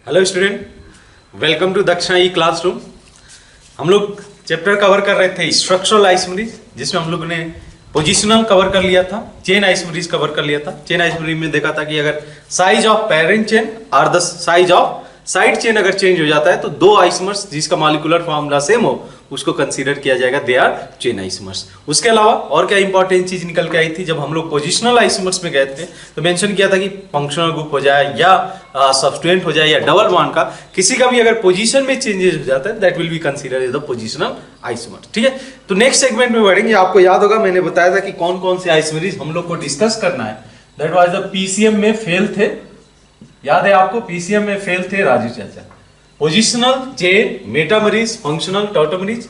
Hello student, welcome to दक्षिणा ई classroom. हम लोग चैप्टर कवर कर रहे थे स्ट्रक्चरल आइसोमेरिज, जिसमें हम लोग ने पोजिशनल कवर कर लिया था, चेन आइसोमेरिज कवर कर लिया था। चेन आइसोमेरिज में देखा था कि अगर साइज ऑफ पेरेंट चेन और the size of side chain अगर चेंज हो जाता है तो दो आइसोमर्स जिसका मॉलिक्यूलर फॉर्मूला सेम हो उसको कंसीडर किया जाएगा, दे आर चेन आइसोमर्स। उसके अलावा और क्या इंपॉर्टेंट चीज निकल के आई थी, जब हम लोग पोजिशनल आइसोमर्स में गए थे तो मेंशन किया था कि फंक्शनल ग्रुप हो जाए या सब्स्टिट्यूएंट हो जाए या डबल बॉन्ड का किसी का भी अगर पोजीशन में चेंजेस हो जाता है that will be considered as the positional isomer. ठीक है, तो नेक्स्ट सेगमेंट में बढ़ेंगे। आपको याद होगा मैंने बताया था कि कौन कौन से आइसोमेरिज हम लोग को डिस्कस करना है। दैट वाज द पीसीएम में फेल थे, याद है आपको, पीसीएम में फेल थे राजू चाचा। Positional, chain, metamerism, functional, tautomerism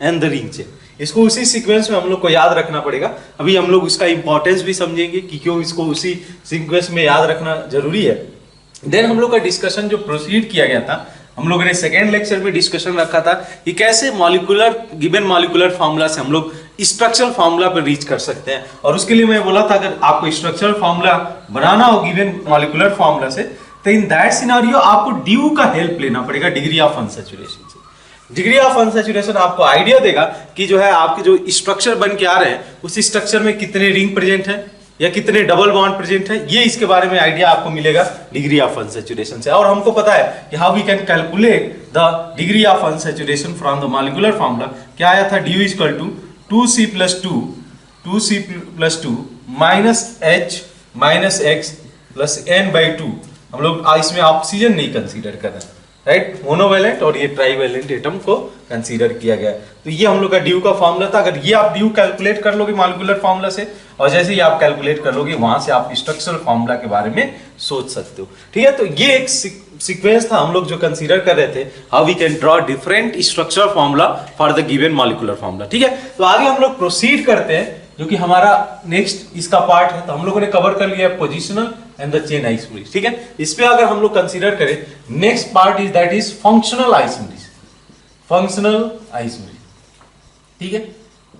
and the ring chain. इसको उसी सीक्वेंस में हम लोग को याद रखना पड़ेगा। अभी हम लोग उसका इंपॉर्टेंस भी समझेंगे कि क्यों इसको उसी सीक्वेंस में याद रखना जरूरी है। देन हम लोग का डिस्कशन जो प्रोसीड किया गया था, हम लोगों ने सेकेंड लेक्चर में डिस्कशन रखा था कि कैसे मॉलिक्यूलर गिवन मॉलिक्यूलर फार्मूला से हम लोग स्ट्रक्चरल फार्मूला पर रीच कर सकते हैं। और उसके लिए मैं बोला था अगर आपको स्ट्रक्चरल फार्मूला बनाना हो गिवन मॉलिक्यूलर फार्मूला से, तो इन दैट सिनेरियो आपको ड्यू का हेल्प लेना पड़ेगा, डिग्री ऑफ अनसैचुरेशन से। डिग्री ऑफ अनसैचुरेशन आपको आइडिया देगा कि जो है आपके जो स्ट्रक्चर बन के आ रहे हैं उस स्ट्रक्चर में कितने रिंग प्रेजेंट है या कितने डबल बॉन्ड प्रेजेंट है, ये इसके बारे में आइडिया आपको मिलेगा डिग्री ऑफ अनसैचुरेशन से। और हमको पता है कि how we can calculate the degree of unsaturation from the molecular formula. क्या आया था, DU equal to 2C+2 minus H minus X plus N/2। हम लोग इसमें ऑक्सीजन नहीं कंसीडर कर रहे हैं, राइट, मोनोवैलेंट और ये ट्राईवैलेंट एटम को कंसीडर किया गया। तो ये हम लोग का ड्यू का फॉर्मूला था। अगर ये आप ड्यू कैलकुलेट कर लोगे मॉलिक्यूलर फार्मूला से और जैसे ही आप कैलकुलेट कर लोगे वहां से आप स्ट्रक्चरल फार्मूला के बारे में सोच सकते हो। ठीक है, तो ये एक सीक्वेंस था हम लोग जो कंसीडर कर रहे थे, how we can draw different structural formula for the given molecular formula. ठीक है, तो आगे हम लोग प्रोसीड करते हैं जो कि हमारा नेक्स्ट इसका पार्ट है। तो हम लोगों ने कवर कर लिया positional and the chain isomerism. ठीक है, इस पे अगर हम लोग कंसीडर करें next part is that is functional isomerism. Functional isomerism, ठीक है,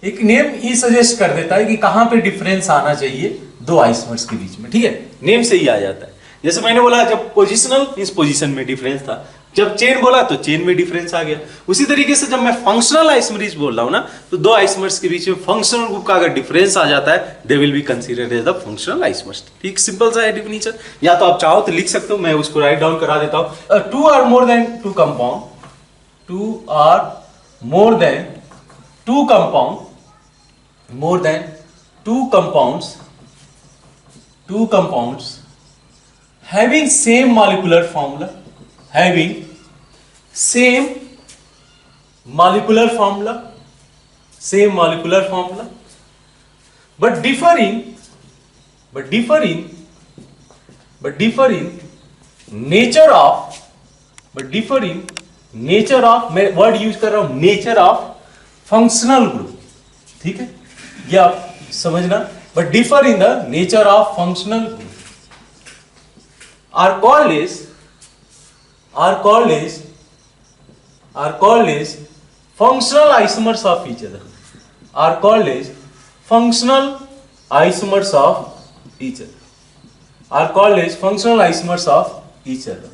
एक नेम ही सजेस्ट कर देता है कि कहां पे डिफरेंस आना चाहिए दो आइसोमर्स के बीच में। ठीक है, नेम से ही आ जाता है। जैसे मैंने बोला जब पोजिशनल इस पोजीशन में डिफरेंस था, जब चेन बोला तो चेन में डिफरेंस आ गया। उसी तरीके से जब मैं फंक्शनल आइसोमेरिज बोल रहा हूं ना, तो दो आइसोमर्स के बीच में फंक्शनल ग्रुप का अगर डिफरेंस आ जाता है they will be considered as the functional isomers. ठीक, सिंपल सा है डेफिनेशन। या तो आप चाहो तो लिख सकते हो, मैं उसको राइट डाउन करा देता हूं। Two or more than two compound, two or more than two compound, more than two compounds having same molecular formula, having same molecular formula, but differing nature of, मैं वर्ड यूज कर रहा हूं nature of functional group. ठीक है, ये आप समझना, but differ in the nature of functional group are called as functional isomers of each other, are called as functional isomers of each other, are called as functional isomers of each other,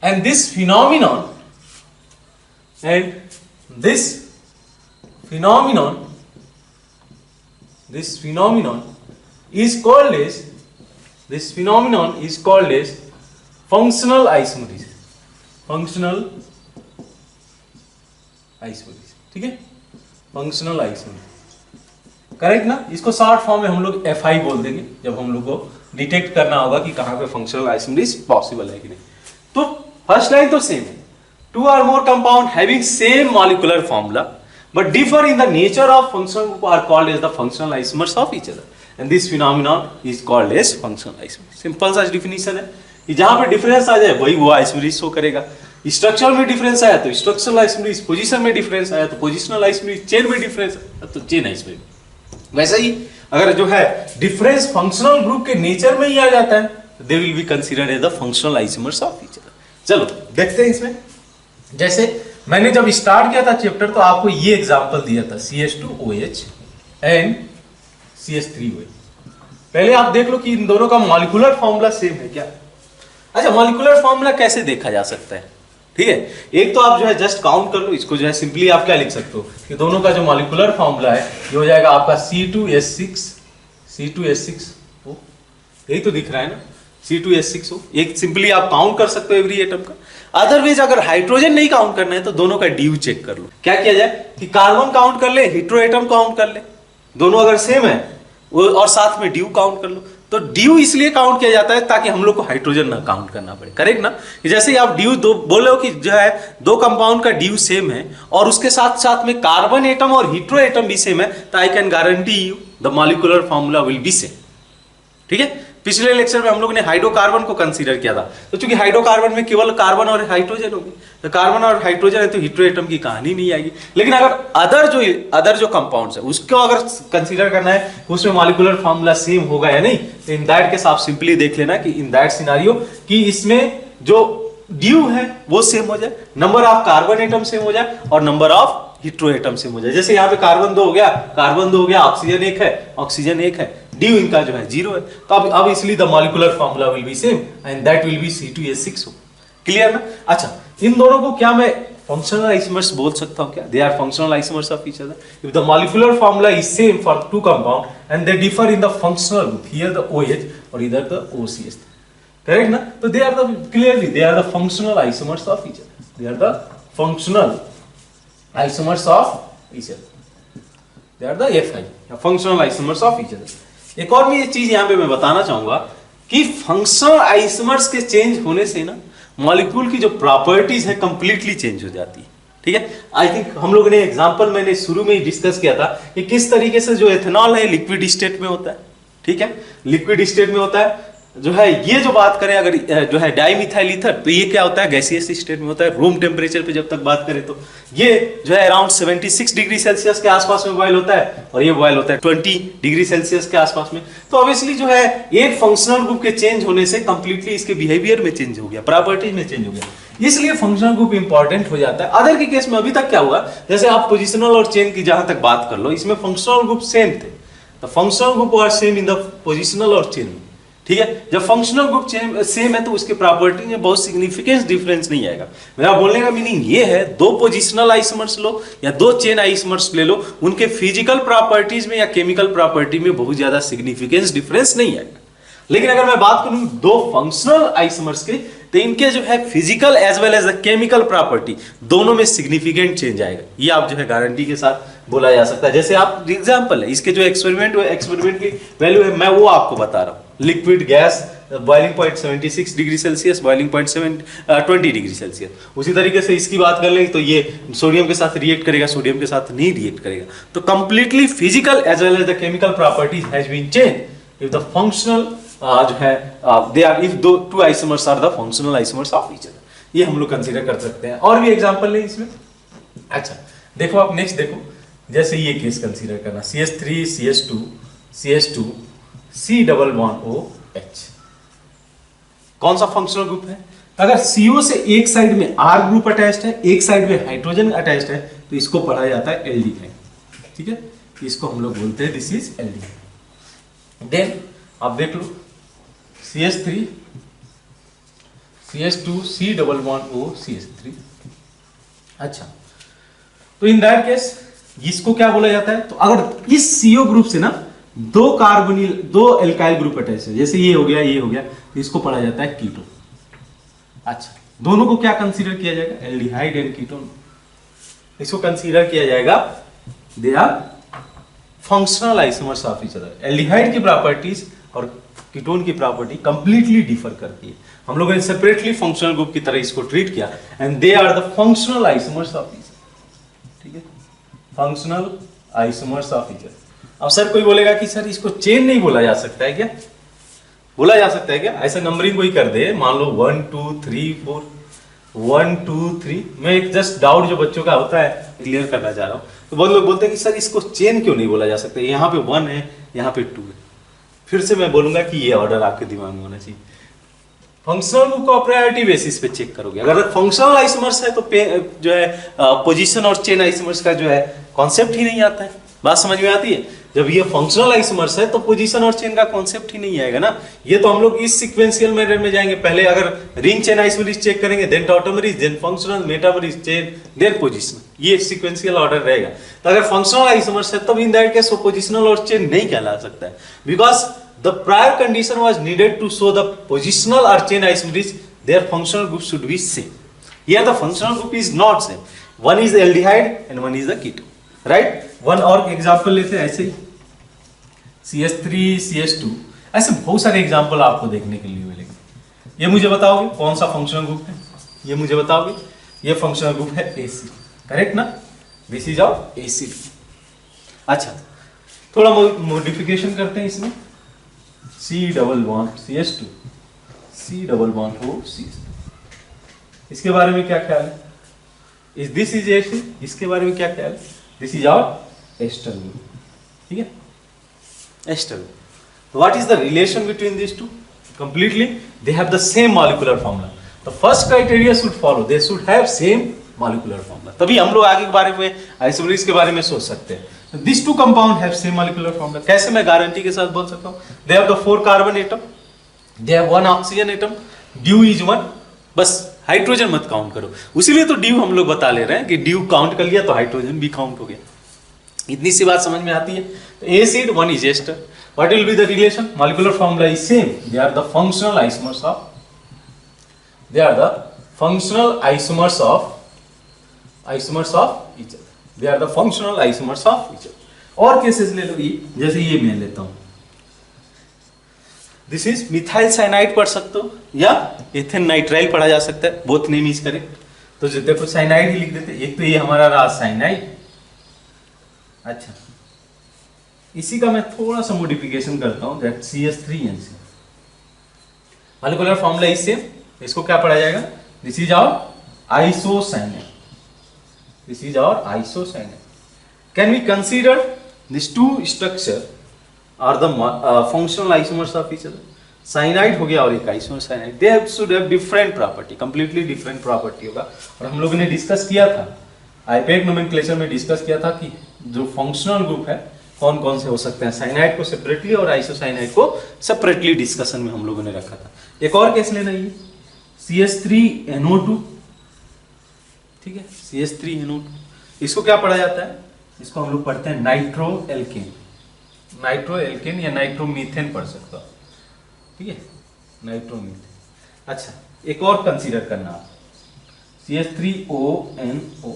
and this phenomenon is called as functional isomerism, ठीक है, functional isomerism, correct ना। इसको short form में हम लोग FI बोल देंगे जब हम लोग को डिटेक्ट करना होगा कि कहां पे फंक्शनल आइसोमेरिज्म पॉसिबल है कि नहीं। तो फर्स्ट लाइन तो सेम है, two or more compound having same molecular formula but differ in the nature of functional group are called as the functional isomers of each other, and this phenomenon is called as functional isomerism। Simple सा definition है कि जहां पे difference आ जाए वही वो isomerism show करेगा। स्ट्रक्चर में डिफरेंस आया तो स्ट्रक्चरल आइसोमेरिज, पोजीशन में डिफरेंस आया तो पोजिशनल आइसोमेरिज, चेन में डिफरेंस आया तो चेन आइसोमेरिज। वैसे ही अगर जो है डिफरेंस फंक्शनल ग्रुप के नेचर में ही आ जाता है they will be considered as the functional isomers of each other. चलो देखते हैं इसमें। जैसे मैंने जब स्टार्ट किया था चैप्टर तो आपको ये एग्जांपल दिया था CH2OH एंड CH3OH। पहले आप देख लो कि इन दोनों का मॉलिक्यूलर फॉर्मूला सेम है क्या। अच्छा, मॉलिक्यूलर फॉर्मूला कैसे देखा जा सकता है, ठीक है। एक तो आप जो है जस्ट काउंट कर लो इसको, जो है सिंपली आप क्या लिख सकते हो कि दोनों का जो मॉलिक्यूलर फॉर्मूला है ये हो जाएगा आपका C2H6 ओ, यही तो दिख रहा है ना, C2H6O। एक सिंपली आप काउंट कर सकते हो एवरी एटम का। अदरवाइज अगर हाइड्रोजन नहीं काउंट करना है तो दोनों का ड्यू चेक कर लो। क्या किया जाए कि कार्बन काउंट कर ले, हेटेरो एटम काउंट कर ले, दोनों अगर सेम है वो, और साथ में ड्यू काउंट कर लो। तो ड्यू इसलिए काउंट किया जाता है ताकि हम लोग को हाइड्रोजन ना काउंट करना पड़े, करेक्ट ना। जैसे ही आप ड्यू दो बोलो कि जो है दो कंपाउंड का ड्यू सेम है और उसके साथ साथ में कार्बन एटम और हेटेरो एटम भी सेम है, तो I can guarantee you the molecular formula will be same, ठीक है। पिछले लेक्चर में हम लोगों ने हाइड्रोकार्बन को कंसीडर किया था, तो चूंकि हाइड्रोकार्बन में केवल कार्बन और हाइड्रोजन होगी, तो कार्बन और हाइड्रोजन है तो हेटेरो एटम की कहानी नहीं आएगी। लेकिन अगर अदर जो कंपाउंड्स है उसको अगर कंसीडर करना है उसमें मॉलिक्यूलर फॉर्मूला सेम होगा या नहीं, तो इन दैट केस आप सिंपली देख लेना कि इन दैट सिनारियो कि इसमें जो ड्यू है वो सेम हो जाए, number of carbon atom same हो जाए और number of hetero atom same हो जाए। जैसे यहाँ पे कार्बन 2 हो गया, ऑक्सीजन 1 है, ऑक्सीजन 1 है, ड्यू इनका जो है 0 है, तो अब इसलिए the molecular formula will be same and that will B C2H6O। Clear ना। अच्छा, इन दोनों को क्या मैं फंक्शनल आइसोमर्स बोल सकता हूं क्या? They are functional isomers of each other if the molecular formula is same for two compound and they differ in the functional group, here the OH और इधर द OCH, करेक्ट ना। तो they are the clearly they are the functional isomers of each other, they are the functional isomers of each other, they are the FI functional isomers of each other. एक और भी ये चीज यहां पे मैं बताना चाहूंगा कि फंक्शनल आइसोमर्स के चेंज होने से ना मॉलिक्यूल की जो प्रॉपर्टीज है कंप्लीटली चेंज हो जाती है, ठीक है। आई थिंक हम लोगों ने एग्जांपल मैंने शुरू में ही डिस्कस किया था कि किस तरीके से जो एथेनॉल है लिक्विड स्टेट में होता है, ठीक है, लिक्विड स्टेट में होता है। जो है ये जो बात करें अगर जो है डाइमिथाइल ईथर, तो ये क्या होता है, गैसियस स्टेट में होता है। रूम टेम्परेचर पे जब तक बात करें तो ये जो है अराउंड 76 डिग्री सेल्सियस के आसपास में बॉयल होता है और ये बॉयल होता है 20 डिग्री सेल्सियस के आसपास में। तो ऑब्वियसली जो है एक फंक्शनल ग्रुप के चेंज होने से कंप्लीटली इसके बिहेवियर में चेंज हो गया, प्रॉपर्टीज में चेंज हो गया, इसलिए फंक्शनल ग्रुप इंपॉर्टेंट हो जाता है। अदर के केस में अभी तक क्या हुआ, जैसे आप पोजिशनल और चेन की जहां तक बात कर लो, इसमें फंक्शनल ग्रुप सेम थे, तो functional group are same in the positional और चेन, ठीक है। जब फंक्शनल ग्रुप सेम है तो उसके प्रॉपर्टी में बहुत सिग्निफिकेंट डिफरेंस नहीं आएगा। मेरा बोलने का मीनिंग ये है, दो पोजिशनल आइसोमर्स लो या दो चेन आइसोमर्स ले लो, उनके फिजिकल प्रॉपर्टीज में या केमिकल प्रॉपर्टी में बहुत ज्यादा सिग्निफिकेंट डिफरेंस नहीं आएगा। लेकिन अगर मैं बात करूं दो फंक्शनल आइसोमर्स के, तो इनके जो है physical as well as the chemical property दोनों में सिग्निफिकेंट चेंज आएगा, ये आप जो है गारंटी के साथ बोला जा सकता है। जैसे आप एग्जांपल है इसके जो एक्सपेरिमेंट की वैल्यू है मैं वो आपको बता रहा हूं। Liquid gas boiling point 76 degree Celsius, boiling point 20 degree Celsius. उसी तरीके से इसकी बात कर लें तो ये सोडियम के साथ रिएक्ट करेगा, सोडियम के साथ नहीं रिएक्ट करेगा। तो completely physical as well as the chemical properties has been change if the functional जो है दे आर इफ दो two isomers are the functional isomers of each other, ये हम लोग कंसीडर कर सकते हैं। और भी एग्जांपल है इसमें। अच्छा देखो, आप नेक्स्ट देखो, जैसे ये केस कंसीडर करना, CH3 CH2 C double bond OH, कौन सा फंक्शनल ग्रुप है? अगर CO से एक साइड में R ग्रुप अटैच्ड है, एक साइड में हाइड्रोजन अटैच्ड है, तो इसको पढ़ा जाता है एल्डिहाइड, ठीक है। इसको हम लोग बोलते हैं दिस इज एल्डिहाइड। देन आप देख लो CH3 CH2 C double bond O CH3। अच्छा, तो इन दैट केस इसको क्या बोला जाता है? तो अगर इस CO ग्रुप से ना दो एल्काइल ग्रुप अटैच है, जैसे ये हो गया तो इसको पढ़ा जाता है कीटोन। अच्छा, दोनों को क्या कंसीडर किया जाएगा? एल्डिहाइड एंड कीटोन, इसको कंसीडर किया जाएगा they are functional isomers of each other. Aldehyde की प्रॉपर्टीज और कीटोन की प्रॉपर्टी कंप्लीटली डिफर करती है। हम लोगों ने सेपरेटली फंक्शनल ग्रुप की तरह इसको ट्रीट किया and they are the functional isomers of each other, ठीक है, functional isomers of each other. अब सर कोई बोलेगा कि सर इसको चेन नहीं बोला जा सकता है क्या? बोला जा सकता है क्या? ऐसा नंबरिंग कोई कर दे, मान लो 1 2 3 4 1 2 3, मैं एक जस्ट डाउट जो बच्चों का होता है क्लियर करना चाह रहा हूं। तो बहुत लोग बोलते हैं कि सर इसको चेन क्यों नहीं बोला जा सकता, यहाँ पे 1 है यहाँ पे 2 है। फिर से मैं बोलूंगा कि ये ऑर्डर आपके दिमाग में होना चाहिए। फंक्शनल ग्रुप को प्रायोरिटी बेसिस पे चेक करोगे। अगर फंक्शनल आइसोमर्स है तो जो है पोजीशन और चेन आइसोमर्स का जो है कॉन्सेप्ट ही नहीं आता है। बात समझ में आती है? जब ये फंक्शनल आइसोमर्स है तो पोजीशन और चेन का कॉन्सेप्ट ही नहीं आएगा ना। ये तो हम लोग इस सीक्वेंशियल मेथड में जाएंगे, पहले अगर रिंग चेन आइसोमरीज चेक करेंगे, then tautomerism, then functional, metamerism, chain, then position, ये सीक्वेंशियल ऑर्डर रहेगा। तो अगर फंक्शनल आइसोमर्स है तब इन दैट केस वो पोजिशनल और चेन नहीं कहला सकता है, because the prior condition was needed to show the positional और chain isomerism their functional group should be same. Here the functional group is not same. One is the aldehyde and one is the ketone. Right? One और example लेते हैं ऐसे ही CH3, CH2, ऐसे बहुत सारे example आपको देखने के लिए मिलेंगे। ये मुझे बताओगे कौन सा फंक्शनल ग्रुप है, ये मुझे बताओगे ये फंक्शनल ग्रुप है एसिड, करेक्ट ना? This is our acid. अच्छा, थोड़ा मॉडिफिकेशन करते हैं इसमें, C double bond CH2, C double bond हो CH2, इसके बारे में क्या ख्याल है? इस दिस इज एसिड, इसके बारे में क्या ख्याल है? This is our ester group, ठीक है, ester group. What is the relation between this two? Completely they have the same molecular formula. The first criteria should follow, they should have same molecular formula, तभी हम लोग आगे के बारे में isomerism के बारे में सोच सकते हैं। This two compound have same molecular formula. कैसे मैं गारंटी के साथ बोल सकता हूं? They have the 4 carbon atom, they have 1 oxygen atom, due is 1, बस हाइड्रोजन मत काउंट करो, उसीलिए तो ड्यू हम लोग बता ले रहे हैं कि ड्यू काउंट कर लिया तो हाइड्रोजन भी काउंट हो गया। इतनी सी बात समझ में आती है। तो acid 1 is ester, what will be the relation? Molecular formula is same, they are the functional isomers of, they are the functional isomers of each other, they are the functional isomers of each other. और cases ले लो, ये जैसे ये मैं लेता हूं, this is methyl cyanide पढ़ सकते हो या एथेन नाइट्राइल पढ़ा जा सकता है, बोथ नेम इज करेक्ट। तो जो देखो साइनाइड ही लिख देते, एक तो ये हमारा रहा साइनाइड। अच्छा, इसी का मैं थोड़ा सा मॉडिफिकेशन करता हूं, that CH3NC, molecular formula is same, इसको क्या पढ़ा जाएगा? This is our isocyanide, this is our isocyanide. Can we consider this two structure are the functional isomers of each other? Cyanide हो गया और एक isocyanide, they should have different property, completely different property होगा। और हम लोगों ने discuss किया था, आईपैक नोमेनक्लेचर में डिस्कस किया था कि जो फंक्शनल ग्रुप है कौन कौन से हो सकते हैं, साइनाइड को सेपरेटली और आइसोसाइनाइड को सेपरेटली डिस्कशन में हम लोगों ने रखा था। एक और केस लेना, ये CH3NO2, ठीक है, CH3NO2, इसको क्या पढ़ा जाता है? इसको हम लोग पढ़ते हैं नाइट्रो एल्केन, नाइट्रो एल्केन या नाइट्रोमीथेन पढ़ सकता हो, ठीक है, नाइट्रोमीथेन। अच्छा, एक और कंसीडर करना आप, CH3ONO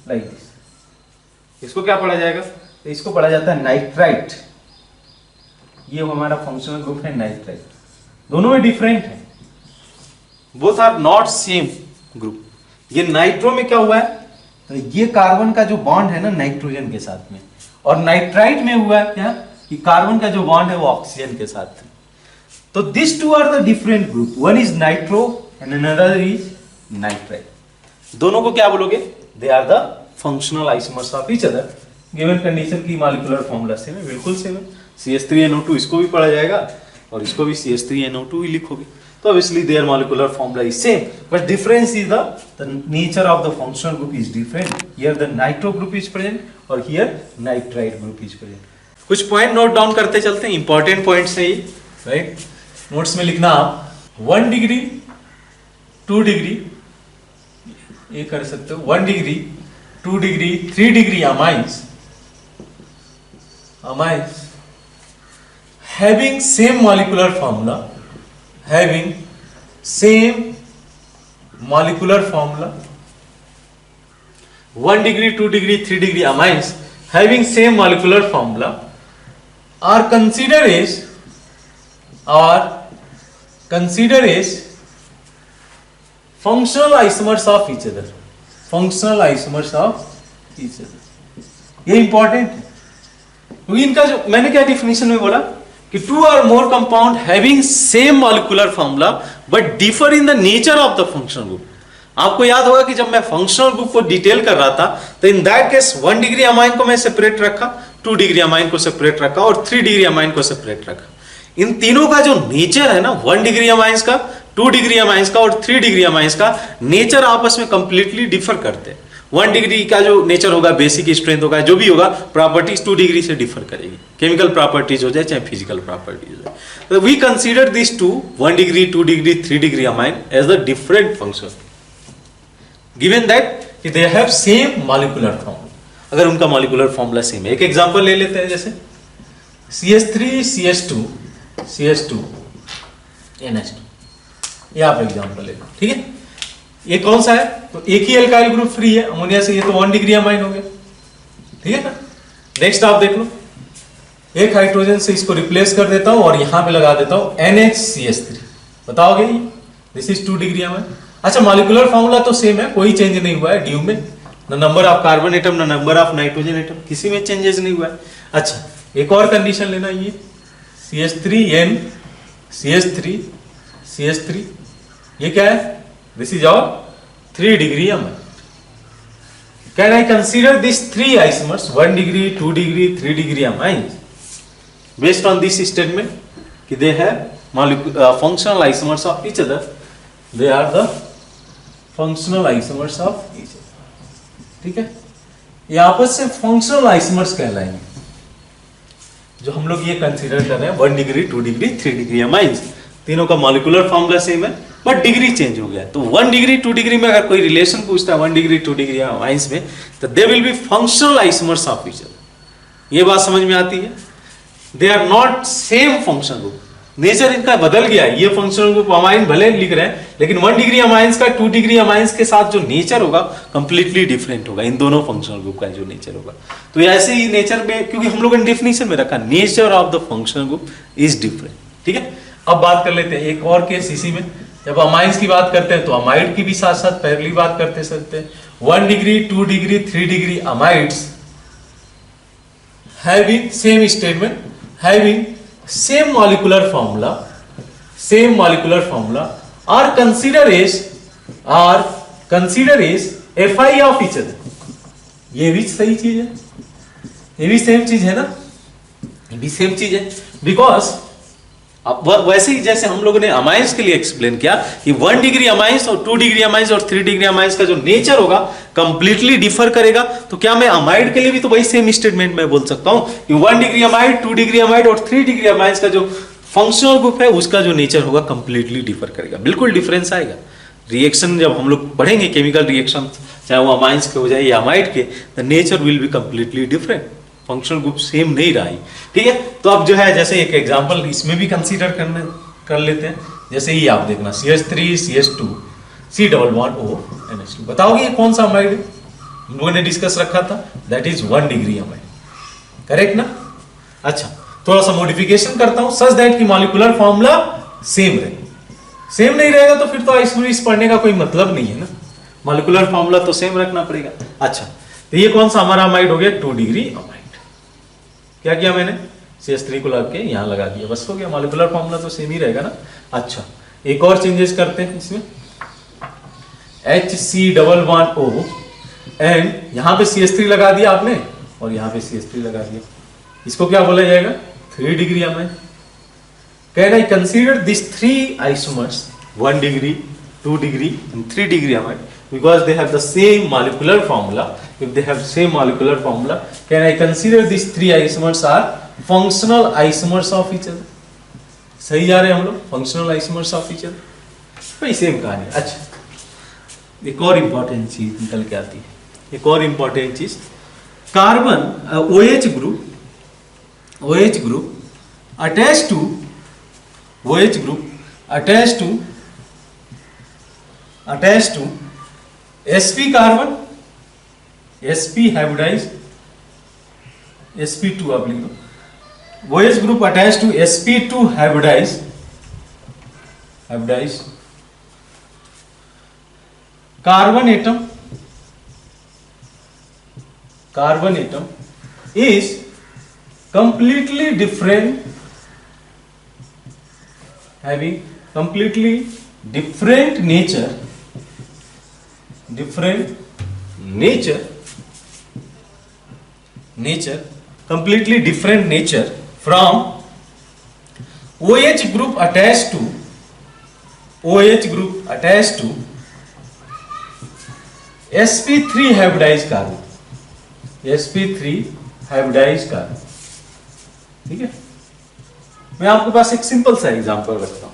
लाइक दिस, इसको क्या पढ़ा जाएगा? तो इसको पढ़ा जाता है नाइट्राइट, ये हमारा फंक्शनल ग्रुप है नाइट्राइट। दोनों में डिफरेंट है, both are not same group. ये नाइट्रो में क्या हुआ है? तो ये कार्बन का जो बॉन्ड है ना नाइट्रोजन के साथ में, और नाइट्राइट में हुआ है क्या कि कार्बन का जो बॉन्ड है वो ऑक्सीजन के साथ है। तो this two are the different group, one is nitro and another is nitrite. दोनों को क्या बोलोगे? They are the functional isomers of each other. Given condition की मॉलिक्यूलर फॉर्मूला सेम है, बिल्कुल सेम है। CH3NO2 इसको भी पढ़ा जाएगा और इसको भी CH3NO2 ही लिखोगे, तो obviously their molecular formula is same, but difference is the nature of the functional group is different. Here the nitro group is present और here nitrite group is present. कुछ पॉइंट नोट डाउन करते चलते हैं, important points है ये, right? Notes में लिखना आप 1 डिग्री 2 डिग्री, ये कर सकते हो 1 degree 2 degree 3 degree amines having same molecular formula, having same molecular formula, 1 degree 2 degree 3 degree amines having same molecular formula are considered as functional isomers of each other, functional isomers of each other। ये important है, तो इनका जो मैंने क्या definition में बोला कि 2 or more compound having same molecular formula but differ in the nature of the functional group। आपको याद होगा कि जब मैं फंक्शनल ग्रुप को डिटेल कर रहा था तो इन दैट केस 1 डिग्री अमाइन को मैं सेपरेट रखा, 2 डिग्री अमाइन को सेपरेट रखा और 3 डिग्री अमाइन को सेपरेट रखा। इन तीनों का जो नेचर है ना, 1 डिग्री अमाइंस का, 2 डिग्री अमाइंस का और 3 डिग्री अमाइंस का नेचर आपस में कंप्लीटली डिफर करते हैं। 1 डिग्री का जो नेचर होगा, बेसिक स्ट्रेंथ होगा, जो भी होगा, प्रॉपर्टीज 2 डिग्री से डिफर करेगी, केमिकल प्रॉपर्टीज हो जाए चाहे फिजिकल प्रॉपर्टीज हो जाए। तो we consider this two 1 degree, 2 degree, 3 degree amine as the different function given that they have same molecular formula, अगर उनका मॉलिक्यूलर फॉर्मूला सेम है। एक एग्जांपल ले लेते हैं, जैसे CH3 CH2 NH2, ये आप एग्जांपल ले लो, ठीक है। ये कौन सा है, तो एक ही एल्काइल ग्रुप फ्री है अमोनिया से, ये तो 1 डिग्री अमाइन हो गया, ठीक है ना। नेक्स्ट आप देख लो, एक हाइड्रोजन से इसको रिप्लेस कर देता हूं और यहां पे लगा देता हूं NHCH3, बताओगे ये, दिस इज 2 डिग्री अमाइन। अच्छा, मॉलिक्यूलर फॉर्मूला तो सेम है, कोई चेंज नहीं हुआ है ड्यू में, ना नंबर ऑफ कार्बन एटम ना नंबर ऑफ नाइट्रोजन एटम, किसी में चेंजेस नहीं हुआ है। अच्छा, एक और कंडीशन लेना, ये CH3N CH3 ये क्या है, this is our 3 degree amine. Can I consider this 3 isomers 1 degree, 2 degree, 3 degree amine based on this statement कि they have functional isomers of each other, they are the functional isomers of each other, ठीक है। ये आपस से functional isomers कहलाएंगे, जो हम लोग ये कंसीडर कर रहे हैं 1 डिग्री, 2 डिग्री, 3 डिग्री अमाइंस, तीनों का मॉलिक्यूलर फॉर्मूला सेम है बट डिग्री चेंज हो गया। तो 1 डिग्री 2 डिग्री में अगर कोई रिलेशन पूछता है 1 डिग्री 2 डिग्री अमाइंस में, तो they will be functional isomers of each other. ये बात समझ में आती है, they are not same function group, nature इनका बदल गया है। ये फंक्शनल ग्रुप अमाइन भले लिख रहे हैं, लेकिन 1 डिग्री अमाइंस का 2 डिग्री अमाइंस के साथ जो नेचर होगा कंप्लीटली डिफरेंट होगा, इन दोनों फंक्शनल ग्रुप का जो नेचर होगा। तो ऐसे ही नेचर में, क्योंकि हम लोगों ने डेफिनेशन में रखा nature of the functional group is different, ठीक है। अब बात कर लेते हैं एक और केस इसी में, जब अमाइंस की बात करते हैं तो अमाइड की भी साथ साथ पहली बात करते सकते हैं। 1 degree, 2 degree, 3 degree amides having same statement, having same molecular formula are considered as Fi of each other। ये भी सही चीज है, ये भी सेम चीज है ना, ये भी सेम चीज है, बिकॉज अब वैसे ही जैसे हम लोगों ने अमाइंस के लिए एक्सप्लेन किया कि 1 डिग्री अमाइंस और 2 डिग्री अमाइंस और 3 डिग्री अमाइंस का जो नेचर होगा कंप्लीटली डिफर करेगा। तो क्या मैं अमाइड के लिए भी तो वही सेम स्टेटमेंट में बोल सकता हूं कि 1 डिग्री अमाइड, 2 डिग्री अमाइड और 3 डिग्री अमाइंस का जो फंक्शनल ग्रुप है उसका जो नेचर होगा कंप्लीटली डिफर करेगा, बिल्कुल डिफरेंस आएगा। रिएक्शन जब हम लोग पढ़ेंगे केमिकल रिएक्शन, चाहे वो अमाइंस के हो जाए या अमाइड के, the nature will be completely different, functional group same नहीं रहा है, ठीक है। तो अब जो है जैसे एक एग्जांपल इसमें भी कंसीडर कर लेते हैं, जैसे ही आप देखना CH3 CH2 C double bond O NH2, बताओगे ये कौन सा अमाइड है, हम लोगों ने डिस्कस रखा था, that is 1 degree amide, correct ना। अच्छा, थोड़ा सा मॉडिफिकेशन करता हूं सच दैट कि मॉलिक्यूलर फॉर्मूला सेम रहे। सेम नहीं रहेगा तो फिर तो आइसोमेरिज्म पढ़ने का कोई मतलब नहीं है ना, मॉलिक्यूलर फॉर्मूला तो सेम रखना पड़ेगा। अच्छा, तो ये कौन सा हमारा अमाइड हो गया, 2 डिग्री अमाइड। क्या किया मैंने, CH3 को लगा के यहां लगा दिया, बस हो गया, मॉलिक्यूलर फॉर्मूला तो सेम ही रहेगा ना। अच्छा, एक और चेंजेस करते हैं इसमें, HC double bond O and यहां पे CH3 लगा दिया आपने और यहां पे CH3 लगा दिया, इसको क्या बोला जाएगा, 3 degree amide. Can I consider this 3 isomers 1 degree, 2 degree and 3 degree amide because they have the same molecular formula। If they have same molecular formula, can I consider these 3 isomers are functional isomers of each other? सही जा रहे हैं हम लोग, functional isomers of each other, भाई same कहानी। अच्छा, एक और इंपॉर्टेंट चीज निकल के आती है, एक और इंपॉर्टेंट चीज, carbon OH group attached to sp carbon, sp hybridize, sp2 आप लिख दो, OH group attach to sp2 hybridize carbon atom is completely different, having completely different nature completely different nature from OH group attached to sp3 hybridize carbon, sp3 hybridize carbon. ठीक है, मैं आपके पास एक simple सा example रखता हूं।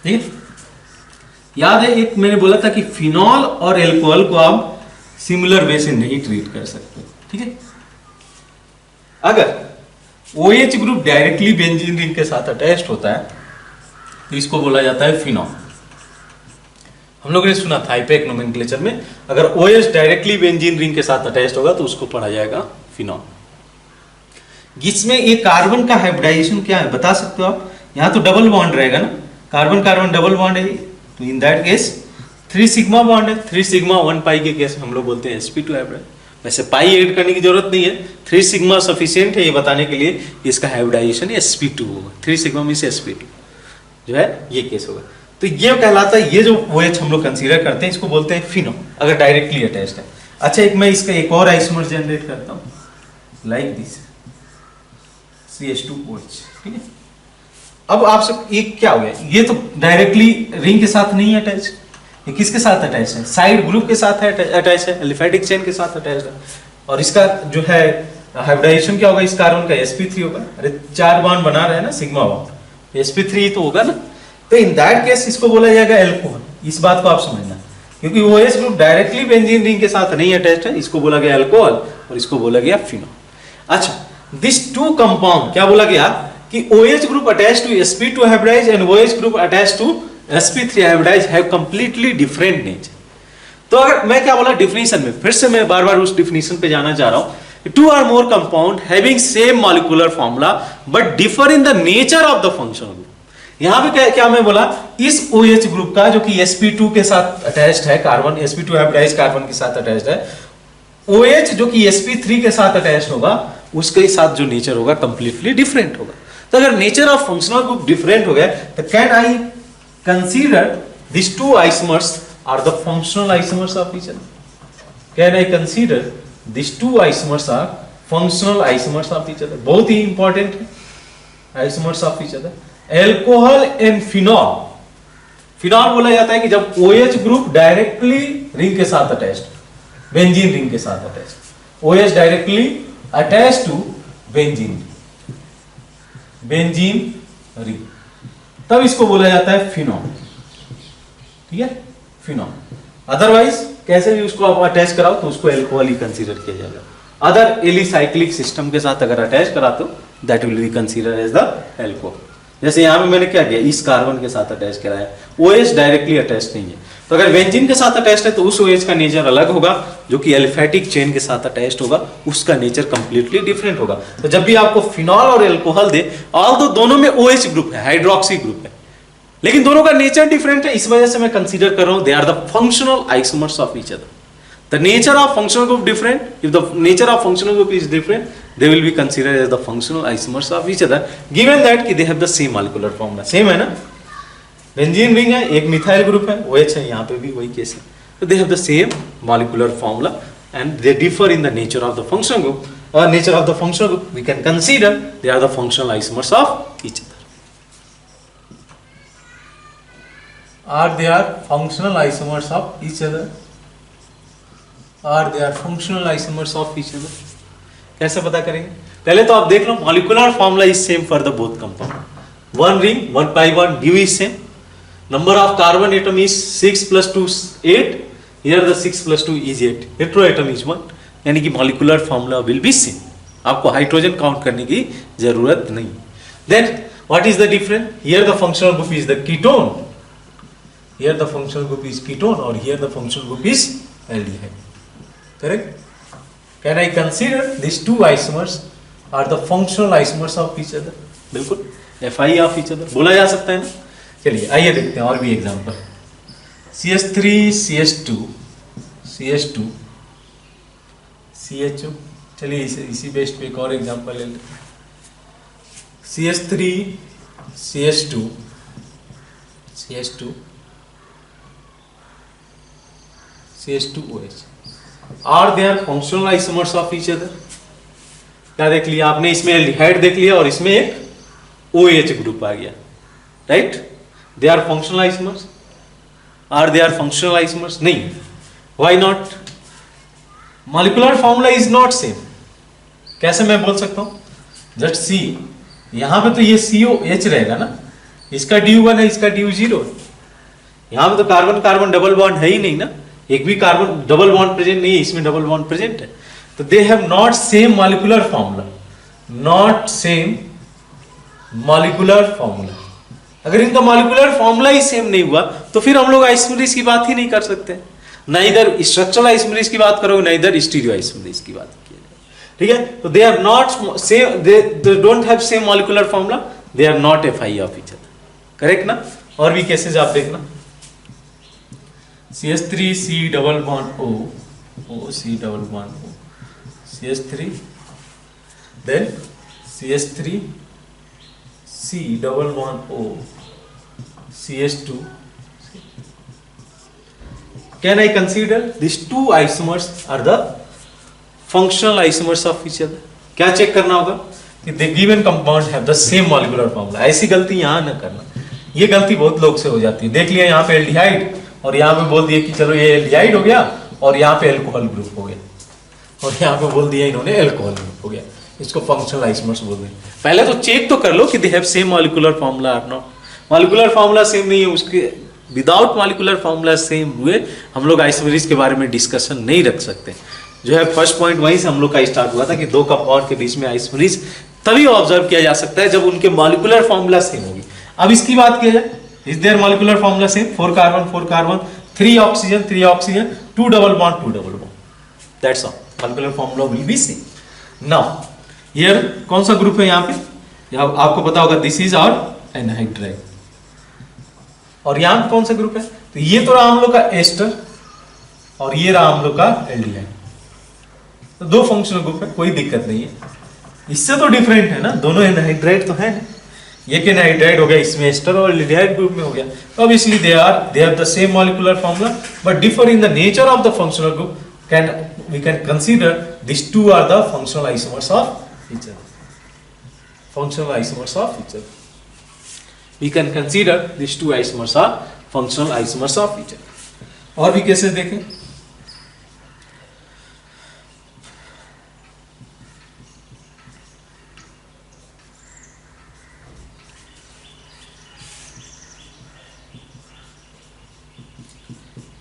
ठीक है, याद है एक मैंने बोला था कि फिनॉल और एल्कोहल को आप सिमिलर वे से नहीं ट्रीट कर सकते। ठीक है, अगर OH group directly benzene ring के साथ अटैच्ड होता है तो इसको बोला जाता है फिनॉल। हम लोगों ने सुना था आईपैक नोमेनक्लेचर में, अगर OH डायरेक्टली बेंजीन रिंग के साथ अटैच्ड होगा तो उसको पढ़ा जाएगा फिनॉल। जिसमें ये कार्बन का हाइब्रिडाइजेशन क्या है बता सकते हो आप? यहां तो डबल बॉन्ड रहेगा ना, कार्बन कार्बन डबल बॉन्ड है, तो इन दैट केस 3 सिग्मा बॉन्ड है। 3 सिग्मा 1 पाई के केस में हम लोग बोलते हैं sp2 हाइब्रिड। वैसे पाई ऐड करने की जरूरत नहीं है, 3 सिग्मा सफिशिएंट है ये बताने के लिए इसका हाइब्रिडाइजेशन sp2 होगा। 3 सिग्मा में से sp2 जो है ये केस होगा। तो ये कहलाता है, ये जो OH हम लोग कंसीडर करते हैं इसको बोलते हैं फिनो, अगर डायरेक्टली अटैच्ड है। अच्छा, एक मैं इसका एक और आइसोमर जनरेट करता हूं लाइक दिस CH2OH। ठीक है, अब आपसे ये क्या हो गया, ये तो डायरेक्टली रिंग के साथ नहीं अटैच, ये किसके साथ अटैच है? साइड ग्रुप के साथ अटैच है, एलिफेटिक चेन के साथ अटैच है। और इसका जो है हाइब्रिडाइजेशन क्या होगा, इस कार्बन का sp3 होगा। अरे 4 बॉन्ड बना रहे हैं ना सिग्मा बॉन्ड, sp3 तो होगा ना। तो इन दैट केस इसको बोला जाएगा एल्कोहल। इस बात को आप समझना, क्योंकि OH group directly benzene ring के साथ नहीं अटैच्ड है, इसको बोला गया एल्कोहल और इसको बोला गया फिनॉल। अच्छा, दिस टू कंपाउंड क्या बोला गया कि OH group attached to sp2 hybridize and OH group attached to sp3 hybridize have completely different nature. तो अगर मैं क्या बोला डिफिनीशन में, फिर से मैं बार बार उस डिफिनीशन पे जाना चाह रहा हूं। 2 or more compound having same molecular formula but differ in the nature of the functional group। यहां पे क्या मैं बोला, इस OH ग्रुप का जो कि sp2 के साथ अटैच्ड है, कार्बन sp2 हाइब्रिडाइज कार्बन के साथ अटैच्ड है, OH जो कि sp3 के साथ अटैच्ड होगा उसके साथ जो नेचर होगा कंप्लीटली डिफरेंट होगा। तो अगर nature of functional group different हो गया तो can I consider this two isomers are the functional isomers of each other? Can I consider this two isomers are functional isomers of each other? बहुत ही important है, isomers of each other. Alcohol and phenol, phenol बोला जाता है कि जब OH group directly ring के साथ अटैच्ड, बेंजीन रिंग के साथ attached, OH directly attached to benzene ring, तब इसको बोला जाता है फिनॉल। ठीक है, फिनॉल। अदरवाइज कैसे भी उसको आप अटैच कराओ तो उसको एल्कोहल ही कंसीडर किया जाएगा। अदर एलिसाइक्लिक सिस्टम के साथ अगर अटैच करा तो that will be consider as the alcohol. जैसे यहां पे मैंने क्या किया, इस कार्बन के साथ अटैच कराया, OH डायरेक्टली अटैच नहीं है, तो अगर बेंजीन के साथ अटैच्ड है तो उस OH का नेचर अलग होगा, जो कि एलिफेटिक चेन के साथ अटैच्ड होगा उसका नेचर कंप्लीटली डिफरेंट होगा। तो जब भी आपको फिनॉल और एल्कोहल दे, ऑल्दो दोनों में OH ग्रुप है, हाइड्रोक्सी ग्रुप है, लेकिन दोनों का नेचर डिफरेंट है, इस वजह से मैं कंसीडर कर रहा हूं they are the functional isomers of each other. The nature of functional group different. If the nature of functional group is different, they will be considered as the functional isomers of each other. Given that कि they have the same molecular formula. Same है ना? Benzene ring है, एक methyl group है, OH है, यहाँ पे भी वही केस है। So they have the same molecular formula and they differ in the nature of the functional group. Nature of the functional group, we can consider they are the functional isomers of each other. Are they are functional isomers of each other? Or they are functional isomers of each other? कैसे पता करेंगे? पहले तो आप देख लो, molecular formula is same for the both compound. 1 ring 1 pi bond due is same, number of carbon atom is 6 + 2 8, here the 6 + 2 is 8, hetero atom is 1, यानी कि molecular formula will be same. आपको हाइड्रोजन काउंट करने की जरूरत नहीं। Then what is the difference? Here the functional group is the ketone, here the functional group is ketone और here the functional group is aldehyde. Correct? Can I consider these two isomers are the functional isomers of each other? बिल्कुल, Fi of each other बोला जा सकता है ना। चलिए आइए देखते हैं और भी example. CH3 CH2 CH2 CHO, चलिए इसी बेस्ड पे एक और एग्जांपल ले लेते हैं। CH3 CH2 CH2 CH2OH और they are functional isomers of each other. क्या देख लिया आपने, इसमें एल्डिहाइड देख लिया और इसमें एक OH ग्रुप आ गया, right? They are functional isomers और दे आर फंक्शनल आइसोमर्स नहीं, why not? Molecular formula is not same. कैसे मैं बोल सकता हूं? जस्ट सी, यहां पे तो ये COH रहेगा ना, इसका DU1 है, इसका DU0 है। यहां पे तो कार्बन कार्बन डबल बॉन्ड है ही नहीं ना, एक भी कार्बन डबल बॉन्ड प्रेजेंट नहीं है, इसमें डबल बॉन्ड प्रेजेंट है। तो they have not same molecular formula, not same molecular formula. अगर इनका मॉलिक्यूलर फॉर्मूला ही सेम नहीं हुआ तो फिर हम लोग आइसोमेरिज की बात ही नहीं कर सकते। ना इधर स्ट्रक्चरल आइसोमेरिज की बात करोगे, ना इधर स्टीरियो आइसोमेरिज की बात की। ठीक है, तो they are not same, they don't have same molecular formula, they are not FI of each other. Correct ना? और भी केसेस आप देखना, CH3 C double bond O C double bond O, CH3 then CH3 C double bond O CH2. Can I consider these two isomers are the functional isomers of each other? क्या check करना होगा कि the given compound have the same molecular formula। ऐसी गलती यहाँ ना करना, ये गलती बहुत लोग से हो जाती है। देख लिया यहाँ पे एल्डिहाइड और यहाँ पे बोल दिया कि चलो ये एल्डिहाइड हो गया और यहाँ पे एल्कोहल ग्रुप हो गया, और यहाँ पे बोल दिया इन्होंने एल्कोहल ग्रुप हो गया, इसको फंक्शनल आइसोमर्स बोल रहे हैं। पहले तो चेक तो कर लो कि they have same molecular formula और नॉट। मॉलिक्यूलर फॉर्मूला सेम नहीं है, उसके विदाउट मॉलिक्यूलर फॉर्मूला सेम हुए हम लोग आइसोमेरिज के बारे में डिस्कशन नहीं रख सकते। जो है फर्स्ट पॉइंट वहीं से हम लोग का स्टार्ट हुआ था कि दो कंपाउंड के बीच में आइसोमेरिज तभी ऑब्जर्व किया जा सकता है जब उनके मॉलिक्यूलर फॉर्मूला सेम होगी। अब इसकी बात किया जाए, is their molecular formula same? 4 carbon 3 oxygen 2 double bond, that's all. Molecular formula will be same. Now here कौन सा ग्रुप है यहाँ पे? आपको पता होगा, दिस इज आवर एनहाइड्राइड। और यहाँ कौन सा ग्रुप है? तो ये तो रहा हम लोग का एस्टर और ये रहा हम लोग का एल्डिहाइड। तो दो फंक्शनल ग्रुप है, कोई दिक्कत नहीं है। इससे तो डिफरेंट है ना, दोनों एनहाइड्राइड तो है। ये के एनहाइड्राइड हो गया, इसमें एस्टर और एल्डिहाइड ग्रुप में हो गया। तो obviously they have the same molecular formula but differ in the nature of the functional group. We can consider these two are the functional isomers of each other. Functional isomers of each other. We can consider these two isomers are functional isomers of each other. और भी cases देखें।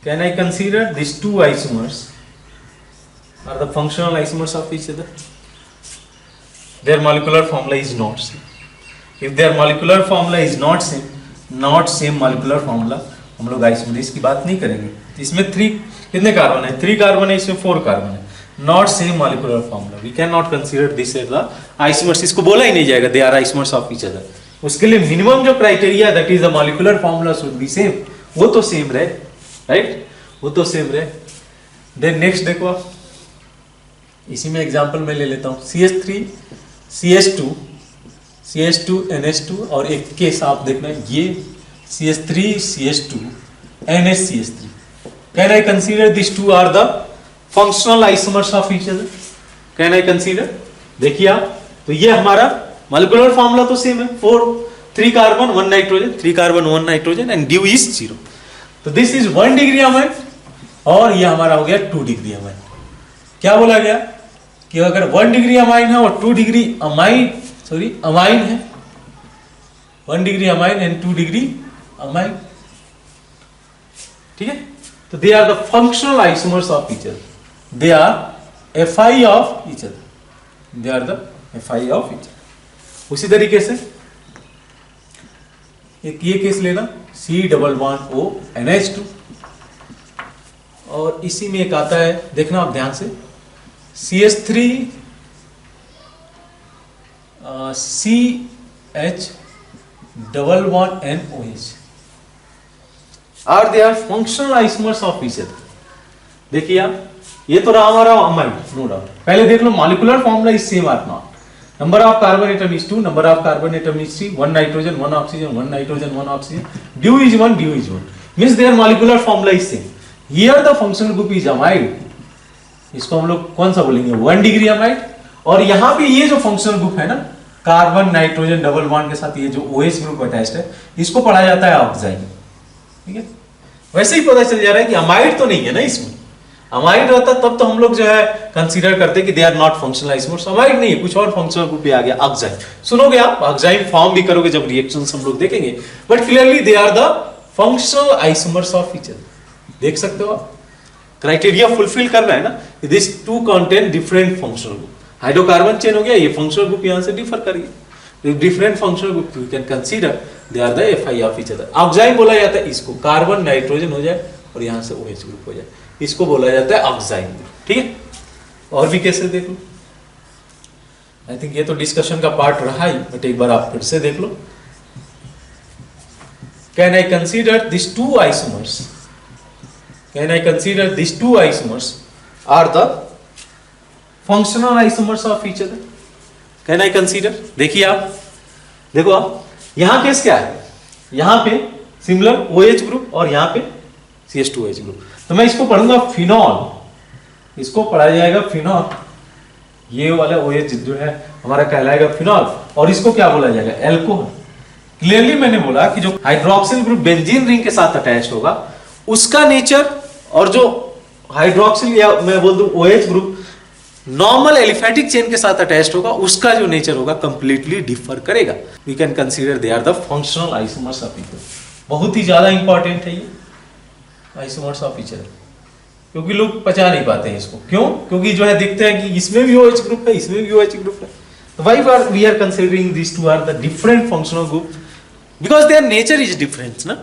Can I consider these two isomers are the functional isomers of each other? Their molecular formula is not same. If their molecular formula is not same molecular formula, हम लोग isomerism की बात नहीं करेंगे। इसमें 3 कितने कार्बन है? 3 कार्बन है, इसमें 4 कार्बन है। Not same molecular formula, we can not consider this as the isomers. इसको बोला ही नहीं जाएगा they are isomers of each other. उसके लिए मिनिमम जो criteria that is the molecular formula should be same, वो तो सेम रहे, राइट? वो तो सेम रहे। देन नेक्स्ट देखो आप, इसी में एग्जांपल मैं ले लेता हूँ। CH3 CH2 NH2 और एक केस आप देखना, ये CH3 CH2 NH CH3। Can I consider this two are the functional isomers of each other? Can I consider? देखिए आप, तो ये हमारा मॉलिक्यूलर फॉर्मूला तो सेम है, 3 carbon 1 nitrogen, 3 carbon 1 nitrogen and due is 0। तो दिस इज 1 डिग्री अमाइन और ये हमारा हो गया 2 डिग्री अमाइन। क्या बोला गया कि अगर 1 डिग्री अमाइन है और 2 डिग्री अमाइन है, 1 degree amine and 2 degree amine, ठीक है? तो they are the functional isomers of each other, they are FI of each other, they are the FI of each other. उसी तरीके से एक ये केस लेना, C double bond O NH2, और इसी में एक आता है, देखना आप ध्यान से, CH3 CH double bond NOH are they are functional isomers of each other. देखिए आप, ये तो रहा हमारा अमाइन, नो डाउट। पहले देख लो molecular formula is same are not? Number of carbon atom is 2, number of carbon atom is 3, 1 nitrogen 1 oxygen 1 nitrogen 1 oxygen, due is 1 means their molecular formula is same. Here the functional group is amide, इसको हम लोग कौन सा बोलेंगे? 1 degree amide. और यहां पे ये जो फंक्शनल ग्रुप है ना, कार्बन नाइट्रोजन डबल बॉन्ड के साथ ये जो OH ग्रुप अटैच्ड है, इसको पढ़ा जाता है ऑक्साइड, ठीक है? वैसे ही पता चल जा रहा है कि अमाइड तो नहीं है ना इसमें, अमाइड रहता तब तो हम लोग जो है कंसीडर करते कि they are not functional isomers. Amide नहीं है, कुछ और फंक्शनल ग्रुप भी आ गया, ऑक्साइड। सुनोगे आप, ऑक्साइड फॉर्म भी करोगे जब रिएक्शंस हम लोग देखेंगे, but clearly they are the functional isomers of each other. देख सकते हो आप, क्राइटेरिया फुलफिल कर रहा है ना, this two contain different functional group. Hydrocarbon chain हो गया, ये फंक्शनल ग्रुप यहां से डिफर करिए, different functional group you can consider they are the FI of each other. Oxide बोला जाता है इसको, कार्बन नाइट्रोजन हो जाए और यहां से OH ग्रुप हो जाए, इसको बोला जाता है ऑक्साइड ग्रुप। ठीक है, और भी कैसे देख लो, आई थिंक ये तो डिस्कशन का पार्ट रहा ही, बट एक बार आप फिर से देख लो। Can I consider this two isomers, can I consider this two isomers are the functional isomers of each other? Can I consider? देखिए आप, देखो आप, यहां केस क्या है, यहां पे सिमिलर OH ग्रुप और यहां पे CH2OH ग्रुप। तो मैं इसको पढ़ूंगा फिनॉल, इसको पढ़ा जाएगा फिनॉल, ये वाला OH जो है हमारा कहलाएगा फिनॉल, और इसको क्या बोला जाएगा, एल्कोहल। क्लियरली मैंने बोला कि जो हाइड्रोक्सिल ग्रुप बेंजीन रिंग के साथ अटैच होगा उसका नेचर, और जो हाइड्रोक्सिल या मैं बोल दूं OH group normal aliphatic chain के साथ अटैच्ड होगा, उसका जो नेचर होगा कंप्लीटली डिफर करेगा। We can consider they are the functional isomers of each other. बहुत ही ज्यादा इंपॉर्टेंट है ये आइसोमर्स ऑफ ईच अदर, क्योंकि लोग पचा नहीं पाते हैं इसको। क्यों? क्योंकि जो है दिखते हैं कि इसमें भी OH ग्रुप है, इसमें भी OH ग्रुप है। तो why we are considering this two are the different functional group? Because their nature is different ना,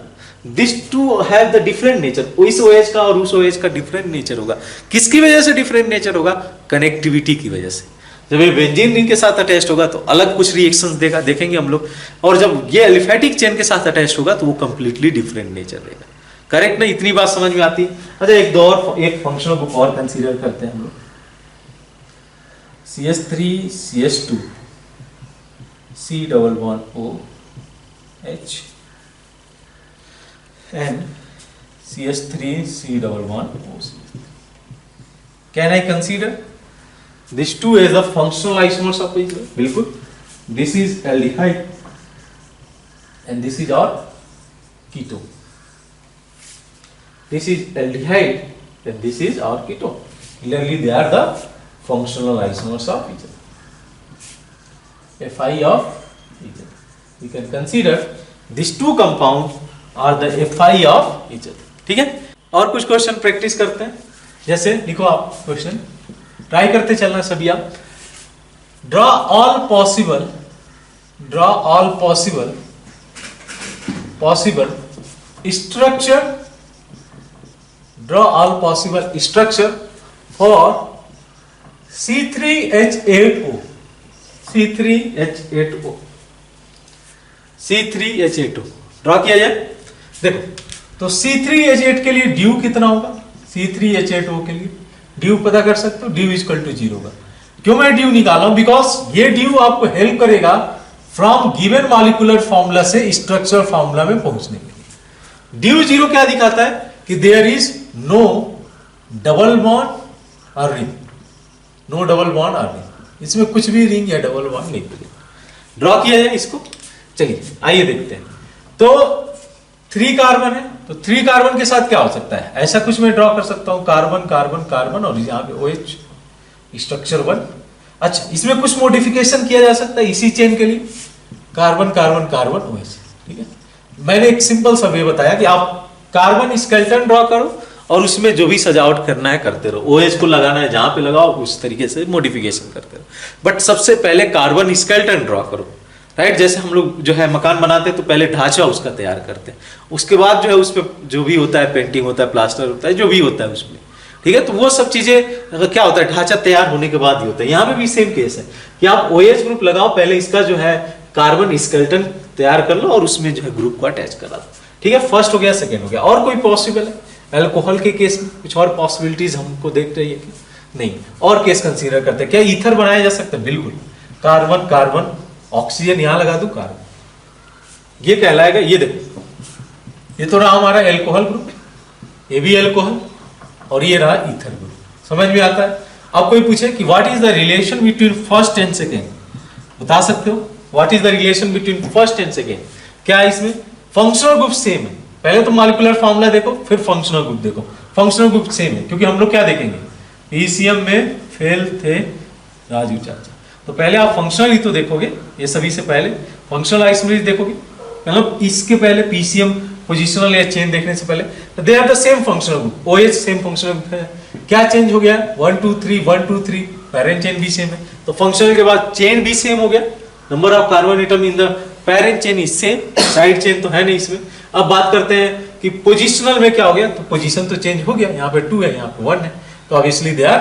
this two have the different nature. इस OH का और उस OH का डिफरेंट नेचर होगा। किसकी वजह से डिफरेंट नेचर होगा? कनेक्टिविटी की वजह से। जब ये बेंजीन रिंग के साथ अटैच्ड होगा तो अलग कुछ रिएक्शंस देगा, देखेंगे हम लोग, और जब ये एलिफेटिक चेन के साथ अटैच्ड होगा तो वो कंप्लीटली डिफरेंट नेचर रहेगा। करेक्ट ना? इतनी बात समझ में आती है? अच्छा, एक दो और, एक फंक्शनल ग्रुप और कंसीडर करते हैं हम लोग, CH3 CH2 C double bond OH and CH3 C double bond OC. Can I consider these two as the functional isomers of each other? बिल्कुल. This is aldehyde and this is our ketone. This is aldehyde and this is our ketone. Clearly they are the functional isomers of each other. Fi of each other. We can consider these two compounds are the FI of each other. ठीक है, और कुछ question practice करते हैं। जैसे लिखो आप question, try करते चलना सभी आप। Draw all possible structure for C3H8O। C3H8O draw किया जाए। देखो, तो C3H8 के लिए ड्यू कितना होगा? C3H8O के लिए ड्यू पता कर सकते हो, ड्यू इक्वल टू 0 होगा। क्यों मैं ड्यू निकाला हूं? बिकॉज ये ड्यू आपको हेल्प करेगा फ्रॉम गिवन मॉलिक्यूलर फॉर्मूला से स्ट्रक्चर फॉर्मूला में पहुंचने के लिए। ड्यू 0 क्या दिखाता है? कि there is no double bond और रिंग, नो डबल बॉन्ड और रिंग, इसमें कुछ भी रिंग या डबल बॉन्ड नहीं मिलेगा। ड्रॉ किया जाए इसको। चलिए आइए देखते हैं। तो 3 कार्बन है, तो 3 कार्बन के साथ क्या हो सकता है? ऐसा कुछ मैं ड्रॉ कर सकता हूं, कार्बन कार्बन कार्बन और यहाँ पे OH स्ट्रक्चर 1। अच्छा, इसमें कुछ मॉडिफिकेशन किया जा सकता है इसी चेन के लिए, कार्बन कार्बन कार्बन OH। ठीक है, मैंने एक सिंपल सा वे बताया कि आप कार्बन स्केलेटन ड्रॉ करो और उसमें जो भी सजावट करना है करते रहो। OH को लगाना है जहां पे लगाओ, उस तरीके से मॉडिफिकेशन करते रहो। बट सबसे पहले कार्बन स्केलेटन ड्रॉ करो, राइट? जैसे हम लोग जो है मकान बनाते हैं तो पहले ढांचा उसका तैयार करते हैं, उसके बाद जो है उस पर जो भी होता है, पेंटिंग होता है, प्लास्टर होता है, जो भी होता है उसमें। ठीक है, तो वो सब चीजें क्या होता है, ढांचा तैयार होने के बाद ही होता है। यहाँ पे भी सेम केस है कि आप OH ग्रुप लगाओ, पहले इसका जो है कार्बन स्केलेटन तैयार कर लो और उसमें जो है ग्रुप को अटैच करा दो। ठीक है, फर्स्ट हो गया, सेकेंड हो गया। और कोई पॉसिबल है? अल्कोहल के केस में कुछ और पॉसिबिलिटीज हमको देख रही है कि नहीं? और केस कंसीडर करते हैं। क्या ईथर बनाया जा सकता है? बिल्कुल। कार्बन कार्बन ऑक्सीजन यहां लगा दू, कार्बन, ये कहलाएगा। ये देखो, ये तो रहा हमारा एल्कोहल ग्रुप, ये भी एल्कोहल, और ये रहा ईथर ग्रुप। समझ में आता है? अब कोई पूछे कि what is the relation between first and second, बता सकते हो? What is the relation between first and second? क्या इसमें फंक्शनल ग्रुप सेम है? पहले तो मॉलिक्यूलर फॉर्मूला देखो, फिर फंक्शनल ग्रुप देखो। फंक्शनल ग्रुप सेम है, क्योंकि हम लोग क्या देखेंगे, पीसीएम में फेल थे राजू चाचा। तो पहले आप फंक्शनल ही तो देखोगे, ये सभी से पहले फंक्शनल आइसोमेरिज देखोगे, मतलब इसके पहले पीसीएम पोजिशनल या चेन देखने से पहले। तो they are the same functional group, OH same functional group है। क्या चेंज हो गया, 1 2 3 1 2 3, पैरेंट चेन भी सेम है, तो फंक्शनल के बाद चेन भी सेम हो गया। Number of carbon atom in the parent chain is same, side chain तो है नहीं इसमें। अब बात करते हैं कि पोजिशनल में क्या हो गया, तो पोजीशन तो चेंज हो गया, यहाँ पे 2 है, यहाँ पे 1 है, तो ऑब्वियसली दे आर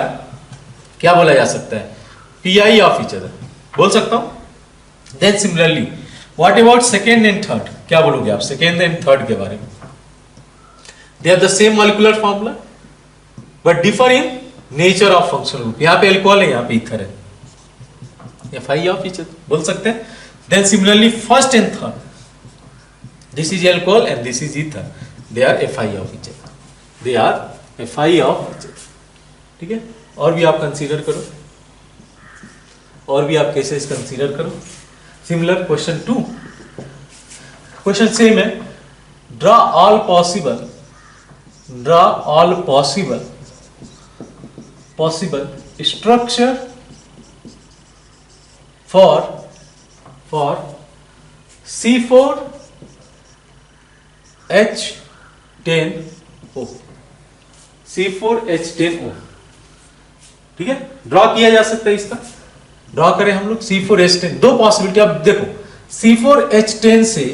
क्या बोला जा सकता है, पीआई ऑफ ईच अदर बोल सकता हूं। Then similarly what about second and third, क्या बोलोगे आप सेकेंड एंड थर्ड के बारे में। They are the same molecular formula but differ in nature of functional group. यहाँ पे अल्कोहल है, यहाँ पे ईथर है, एफआई ऑफ ईच अदर बोल सकते हैं। Then similarly first and third, this is alcohol and this is ether, they are FI of each other, they are FI of each other. ठीक है, और भी आप कंसीडर करो, और भी आप केसेस कंसीडर करो। सिमिलर क्वेश्चन 2, क्वेश्चन सेम है, draw all possible structure for C4H10O, C4H10O। ठीक है, ड्रॉ किया जा सकता है, इसका ड्रॉ करें हम लोग C4H10। दो पॉसिबिलिटी, अब देखो C4H10 से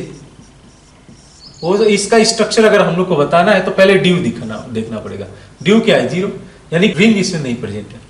वो इसका स्ट्रक्चर अगर हम लोग को बताना है तो पहले ड्यू देखना पड़ेगा। ड्यू क्या है, 0, यानी रिंग इसमें नहीं प्रेजेंट है।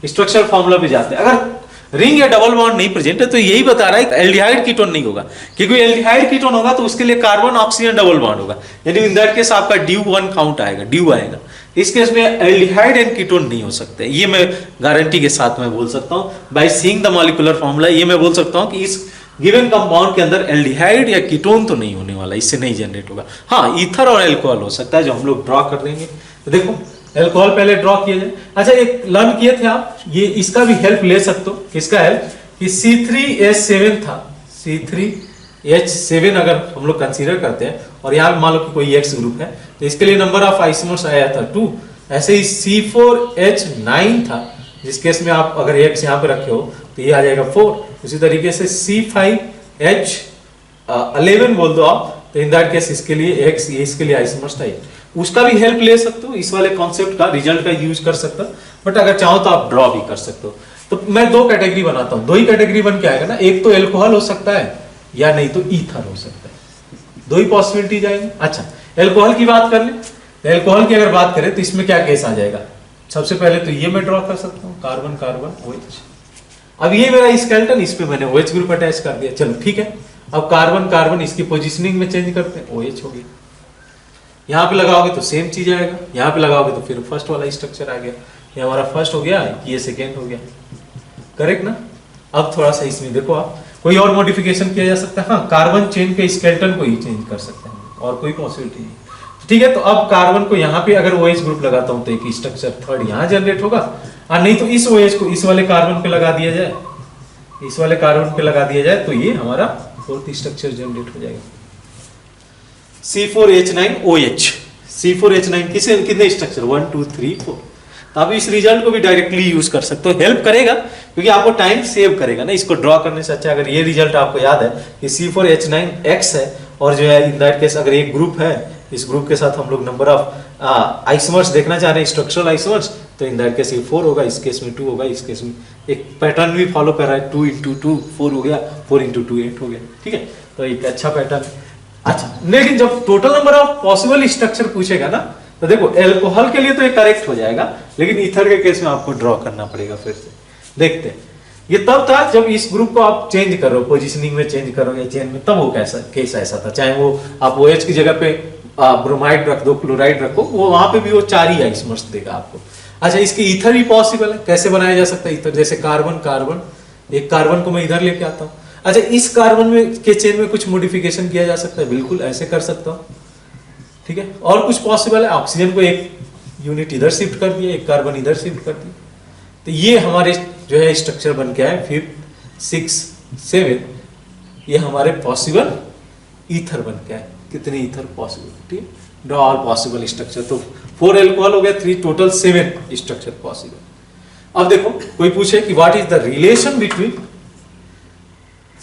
स्ट्रक्चर फॉर्मूला पे जाते हैं, अगर रिंग या डबल बॉन्ड नहीं प्रेजेंट है तो यही बता रहा है कि एल्डिहाइड कीटोन नहीं होगा, क्योंकि एल्डिहाइड कीटोन होगा तो उसके लिए कार्बन ऑक्सीजन डबल बॉन्ड होगा, यानी इन दैट केस आपका ड्यू 1 काउंट आएगा, ड्यू आएगा। इस केस में एल्डिहाइड एंड कीटोन नहीं हो सकते, ये मैं गारंटी के साथ में बोल सकता हूं by seeing the molecular formula. ये मैं बोल सकता हूं कि इस गिवन कंपाउंड के अंदर एल्डिहाइड या कीटोन तो नहीं होने वाला, इससे नहीं जनरेट होगा। हाँ, ईथर और अल्कोहल हो सकता है, जो हम लोग ड्रॉ कर देंगे। तो देखो अल्कोहल पहले ड्रॉ किया जाए। अच्छा, एक लर्न किए थे आप, ये इसका भी हेल्प ले सकते हो। किसका हेल्प, कि C3H7 था, C3H7 अगर हम लोग कंसीडर करते हैं और यहाँ मान लो कि कोई X ग्रुप है तो इसके लिए नंबर ऑफ आइसोमर्स आया था 2। ऐसे ही C4H9 था, जिस केस में आप अगर X यहाँ पे रखे हो तो ये आ जाएगा 4। उसी तरीके से C5H11 बोल दो आप, तो इन दैट केस इसके लिए X, ये इसके लिए आइसोमर्स था। उसका भी हेल्प ले सकते हो, इस वाले कॉन्सेप्ट का, रिजल्ट का यूज कर सकते हो, बट अगर चाहो तो आप ड्रॉ भी कर सकते हो। तो मैं दो कैटेगरी बनाता हूं, दो ही कैटेगरी बन के आएगा ना, एक तो एल्कोहल हो सकता है या नहीं तो ईथर हो सकता है, दो ही पॉसिबिलिटी जाएंगे। अच्छा, एल्कोहल की बात कर ले, एल्कोहल की अगर बात करें तो इसमें क्या केस आ जाएगा। सबसे पहले तो ये मैं ड्रॉ कर सकता हूँ, कार्बन कार्बन OH। अब ये मेरा स्केलेटन, इस पे मैंने OH ग्रुप अटैच कर दिया, चलो ठीक है। अब कार्बन कार्बन इसकी पोजिशनिंग में चेंज करते हैं, OH हो गया। यहाँ पे लगाओगे तो सेम चीज आएगा, यहाँ पे लगाओगे तो फिर फर्स्ट वाला स्ट्रक्चर आ गया। ये हमारा फर्स्ट हो गया, ये सेकेंड हो गया, करेक्ट ना। अब थोड़ा सा इसमें देखो आप, कोई और मॉडिफिकेशन किया जा सकता है। हाँ, कार्बन चेन के स्केलेटन को ही चेंज कर सकते हैं, और कोई पॉसिबिलिटी नहीं। ठीक है, तो अब कार्बन को यहाँ पे अगर OH ग्रुप लगाता हूँ तो एक स्ट्रक्चर थर्ड यहाँ जनरेट होगा, और नहीं तो इस OH को इस वाले कार्बन पे लगा दिया जाए, इस वाले कार्बन पे लगा दिया जाए तो ये हमारा फोर्थ स्ट्रक्चर जनरेट हो जाएगा, C4H9OH। C4H9 कितने स्ट्रक्चर, 1 2 3 4। तो आप इस रिजल्ट को भी डायरेक्टली यूज कर सकते हो, हेल्प करेगा क्योंकि आपको टाइम सेव करेगा ना। इसको ड्रॉ करने से अच्छा अगर ये रिजल्ट आपको याद है कि C4H9X है, और जो है इन दैट केस अगर एक ग्रुप है, इस ग्रुप के साथ हम लोग नंबर ऑफ आइसोमर्स देखना चाह रहे हैं, स्ट्रक्चरल आइसोमर्स, तो इन दैट केस ये 4 होगा, इस केस में 2 होगा, इस केस में एक पैटर्न भी फॉलो कर रहा है, 2 × 2 4 हो गया, 4 × 2 8 हो गया। ठीक है, तो एक अच्छा पैटर्न। अच्छा, लेकिन जब total number of possible structure पूछेगा ना, तो देखो एल्कोहल के लिए तो ये करेक्ट हो जाएगा, लेकिन ईथर के केस में आपको ड्रॉ करना पड़ेगा। फिर से देखते हैं, ये तब था जब इस ग्रुप को आप चेंज करो, पोजीशनिंग में चेंज करो या चेन में, तब वो कैसा केस ऐसा था। चाहे वो आप OH की जगह पे ब्रोमाइड रख दो, क्लोराइड रखो, वो वहां पे भी वो 4 ही आइसोमर्स देगा आपको। अच्छा, इसके ईथर भी पॉसिबल है, कैसे बनाया जा सकता है ईथर, जैसे कार्बन कार्बन, एक कार्बन को मैं इधर लेके आता हूँ। अच्छा, इस कार्बन में के चेन में कुछ मॉडिफिकेशन किया जा सकता है, बिल्कुल ऐसे कर सकता हूँ। ठीक है, और कुछ पॉसिबल है, ऑक्सीजन को एक यूनिट इधर शिफ्ट कर दिया, एक कार्बन इधर शिफ्ट कर दिया, तो ये हमारे जो है स्ट्रक्चर बन के आए 5 6 7, ये हमारे पॉसिबल ईथर बन के आए। कितने ether possibility, draw all possible structure. तो 4 अल्कोहल हो गया, 3 टोटल 7 स्ट्रक्चर पॉसिबल। अब देखो कोई पूछे कि what is the relation between,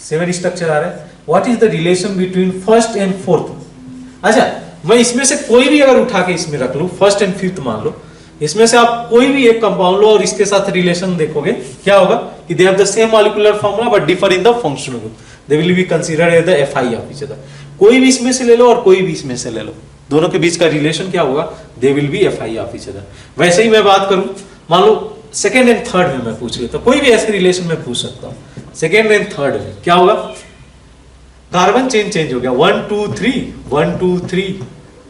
7 structure आ रहा है, what is the relation between first and fourth. अच्छा, मैं इसमें से कोई भी अगर उठा के इसमें रख लूं, फर्स्ट एंड फिफ्थ मान लो, इसमें से आप कोई भी एक कंपाउंड लो और इसके साथ रिलेशन देखोगे, क्या होगा कि they have the same molecular formula but differ in the functional group, they will be considered as the FI of each other. कोई भी इसमें से ले लो और कोई भी इसमें से ले लो, दोनों के बीच का रिलेशन क्या होगा, दे will B FI of each other. वैसे ही मैं बात करूं, मान लो सेकेंड एंड थर्ड में मैं पूछ लेता हूं, कोई भी ऐसे रिलेशन में पूछ सकता हूं। सेकेंड एंड थर्ड में क्या होगा, कार्बन चेंज हो गया, 1 2 3 1 2 3।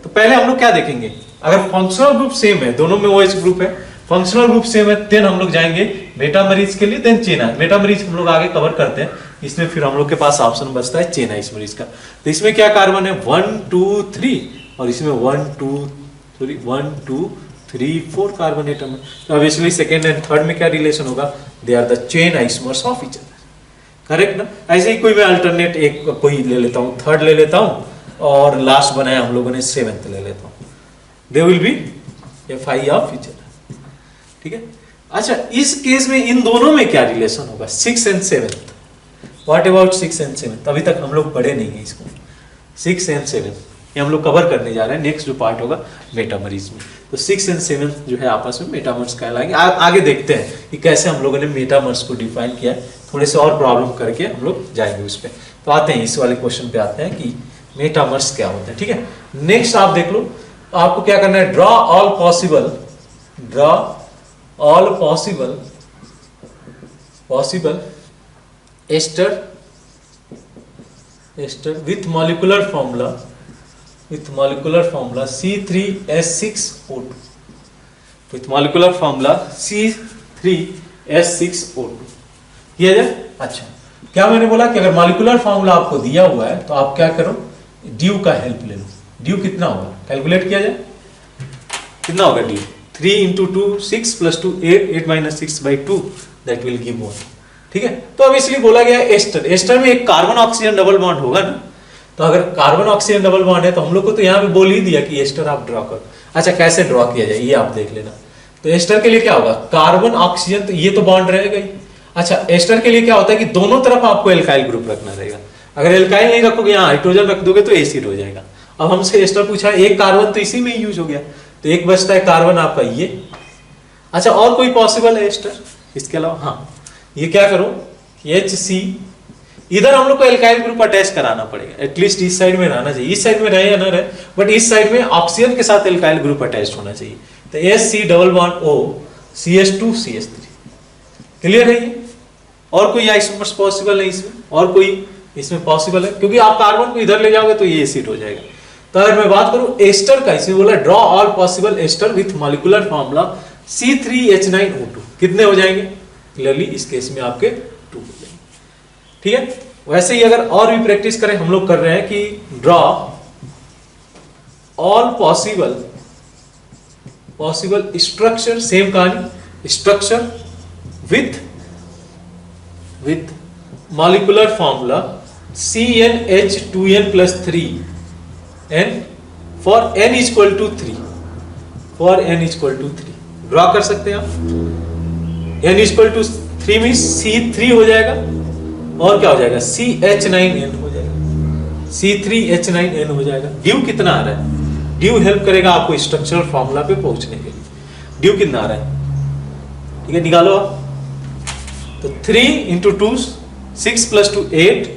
तो पहले हम लोग क्या देखेंगे, अगर फंक्शनल ग्रुप सेम है, दोनों में OH ग्रुप है, फंक्शनल ग्रुप सेम है, देन हम लोग जाएंगे मेटामरीज के लिए, देन चेन। मेटामरीज हम लोग आगे कवर करते हैं, इसमें फिर हम लोग के पास ऑप्शन बचता है चेन आइसोमरीज का। तो इसमें क्या कार्बन है, 1 2 3, और इसमें 1 2 3 4 कार्बन एटम है। तो ऑब्वियसली सेकेंड एंड थर्ड में क्या रिलेशन होगा, they are the chain isomers of each other, correct ना। ऐसे ही कोई मैं अल्टरनेट एक कोई ले लेता हूँ, थर्ड ले लेता हूँ, और लास्ट बनाया हम लोगों ने 7th ले लेता हूँ, दे will B FI of each other, ठीक है। अच्छा, इस केस में इन दोनों में क्या रिलेशन होगा, 6 and 7th। What about 6 and 7th, अभी तक हम लोग पढ़े नहीं है इसको। 6 एंड 7th ये हम लोग कवर करने जा रहे हैं, नेक्स्ट जो पार्ट होगा मेटामरीज में। तो 6 एंड 7th जो है आपस में मेटामर्स कहलाएंगे। आगे देखते हैं कि कैसे हम लोगों ने मेटामर्स को डिफाइन किया है, थोड़े से और प्रॉब्लम करके हम लोग जाएंगे उस पर। तो आते हैं इस वाले क्वेश्चन पे आते हैं कि मेटामर्स क्या होते हैं, ठीक है। नेक्स्ट आप देख लो, आपको क्या करना है, draw all possible ester with molecular formula C3H6O2, with molecular formula C3H6O2 किया जाए। अच्छा, क्या मैंने बोला कि अगर मॉलिक्यूलर फॉर्मूला आपको दिया हुआ है तो आप क्या करो, ड्यू का हेल्प ले लो। ड्यू कितना होगा, कैलकुलेट किया जाए, कितना होगा due, 3 into 2 6 plus 2 8 8 minus 6 by 2 that will give 1, ठीक है। तो अब इसलिए बोला गया एस्टर में एक कार्बन ऑक्सीजन डबल बॉन्ड होगा ना, तो अगर कार्बन ऑक्सीजन डबल बॉन्ड है तो हम लोग को तो यहाँ पे बोल ही दिया कि एस्टर आप ड्रॉ करो। अच्छा, कैसे ड्रॉ किया जाए ये आप देख लेना। तो एस्टर के लिए क्या होगा, कार्बन ऑक्सीजन, तो ये तो बॉन्ड रहेगा ही। अच्छा, एस्टर के लिए क्या होता है कि दोनों तरफ आपको एल्काइल ग्रुप रखना रहेगा। अगर एल्काइल नहीं रखोगे, यहाँ हाइड्रोजन रख दोगे तो एसिड हो जाएगा। अब हमसे एस्टर पूछा, एक कार्बन तो इसी में ही यूज हो गया, तो एक बचता है कार्बन आपका ये। अच्छा, और कोई पॉसिबल है एस्टर इसके अलावा, हाँ, ये क्या करो, HC, इधर हम लोग को एल्काइल ग्रुप अटैच कराना पड़ेगा, एटलीस्ट इस साइड में रहना चाहिए, इस साइड में रहे या ना रहे, बट इस साइड में ऑक्सीजन के साथ एल्काइल ग्रुप अटैच होना चाहिए। तो HC double bond O CH2 CH3, clear है ये। और कोई आइसोमर्स पॉसिबल है इसमें, और कोई इसमें पॉसिबल है, क्योंकि आप कार्बन को इधर ले जाओगे तो ये एसिड हो जाएगा। तो अगर मैं बात करूं एस्टर का, इसमें बोला draw all possible ester with molecular formula C3H9O2, कितने हो जाएंगे, क्लियरली इस केस में आपके 2 हो जाएंगे, ठीक है। वैसे ही अगर और भी प्रैक्टिस करें, हम लोग कर रहे हैं कि draw all possible structure, same कहानी, structure with molecular formula CnH2n+3 n for n equal to 3, draw कर सकते हैं आप। n equal to 3 means C3 हो जाएगा, और क्या हो जाएगा, CH9n हो जाएगा, C3H9n हो जाएगा। ड्यू कितना आ रहा है, ड्यू हेल्प करेगा आपको स्ट्रक्चरल फॉर्मूला पे पहुंचने के लिए। ड्यू कितना आ रहा है, ठीक है, निकालो आप। तो 3 into 2 6 plus 2 8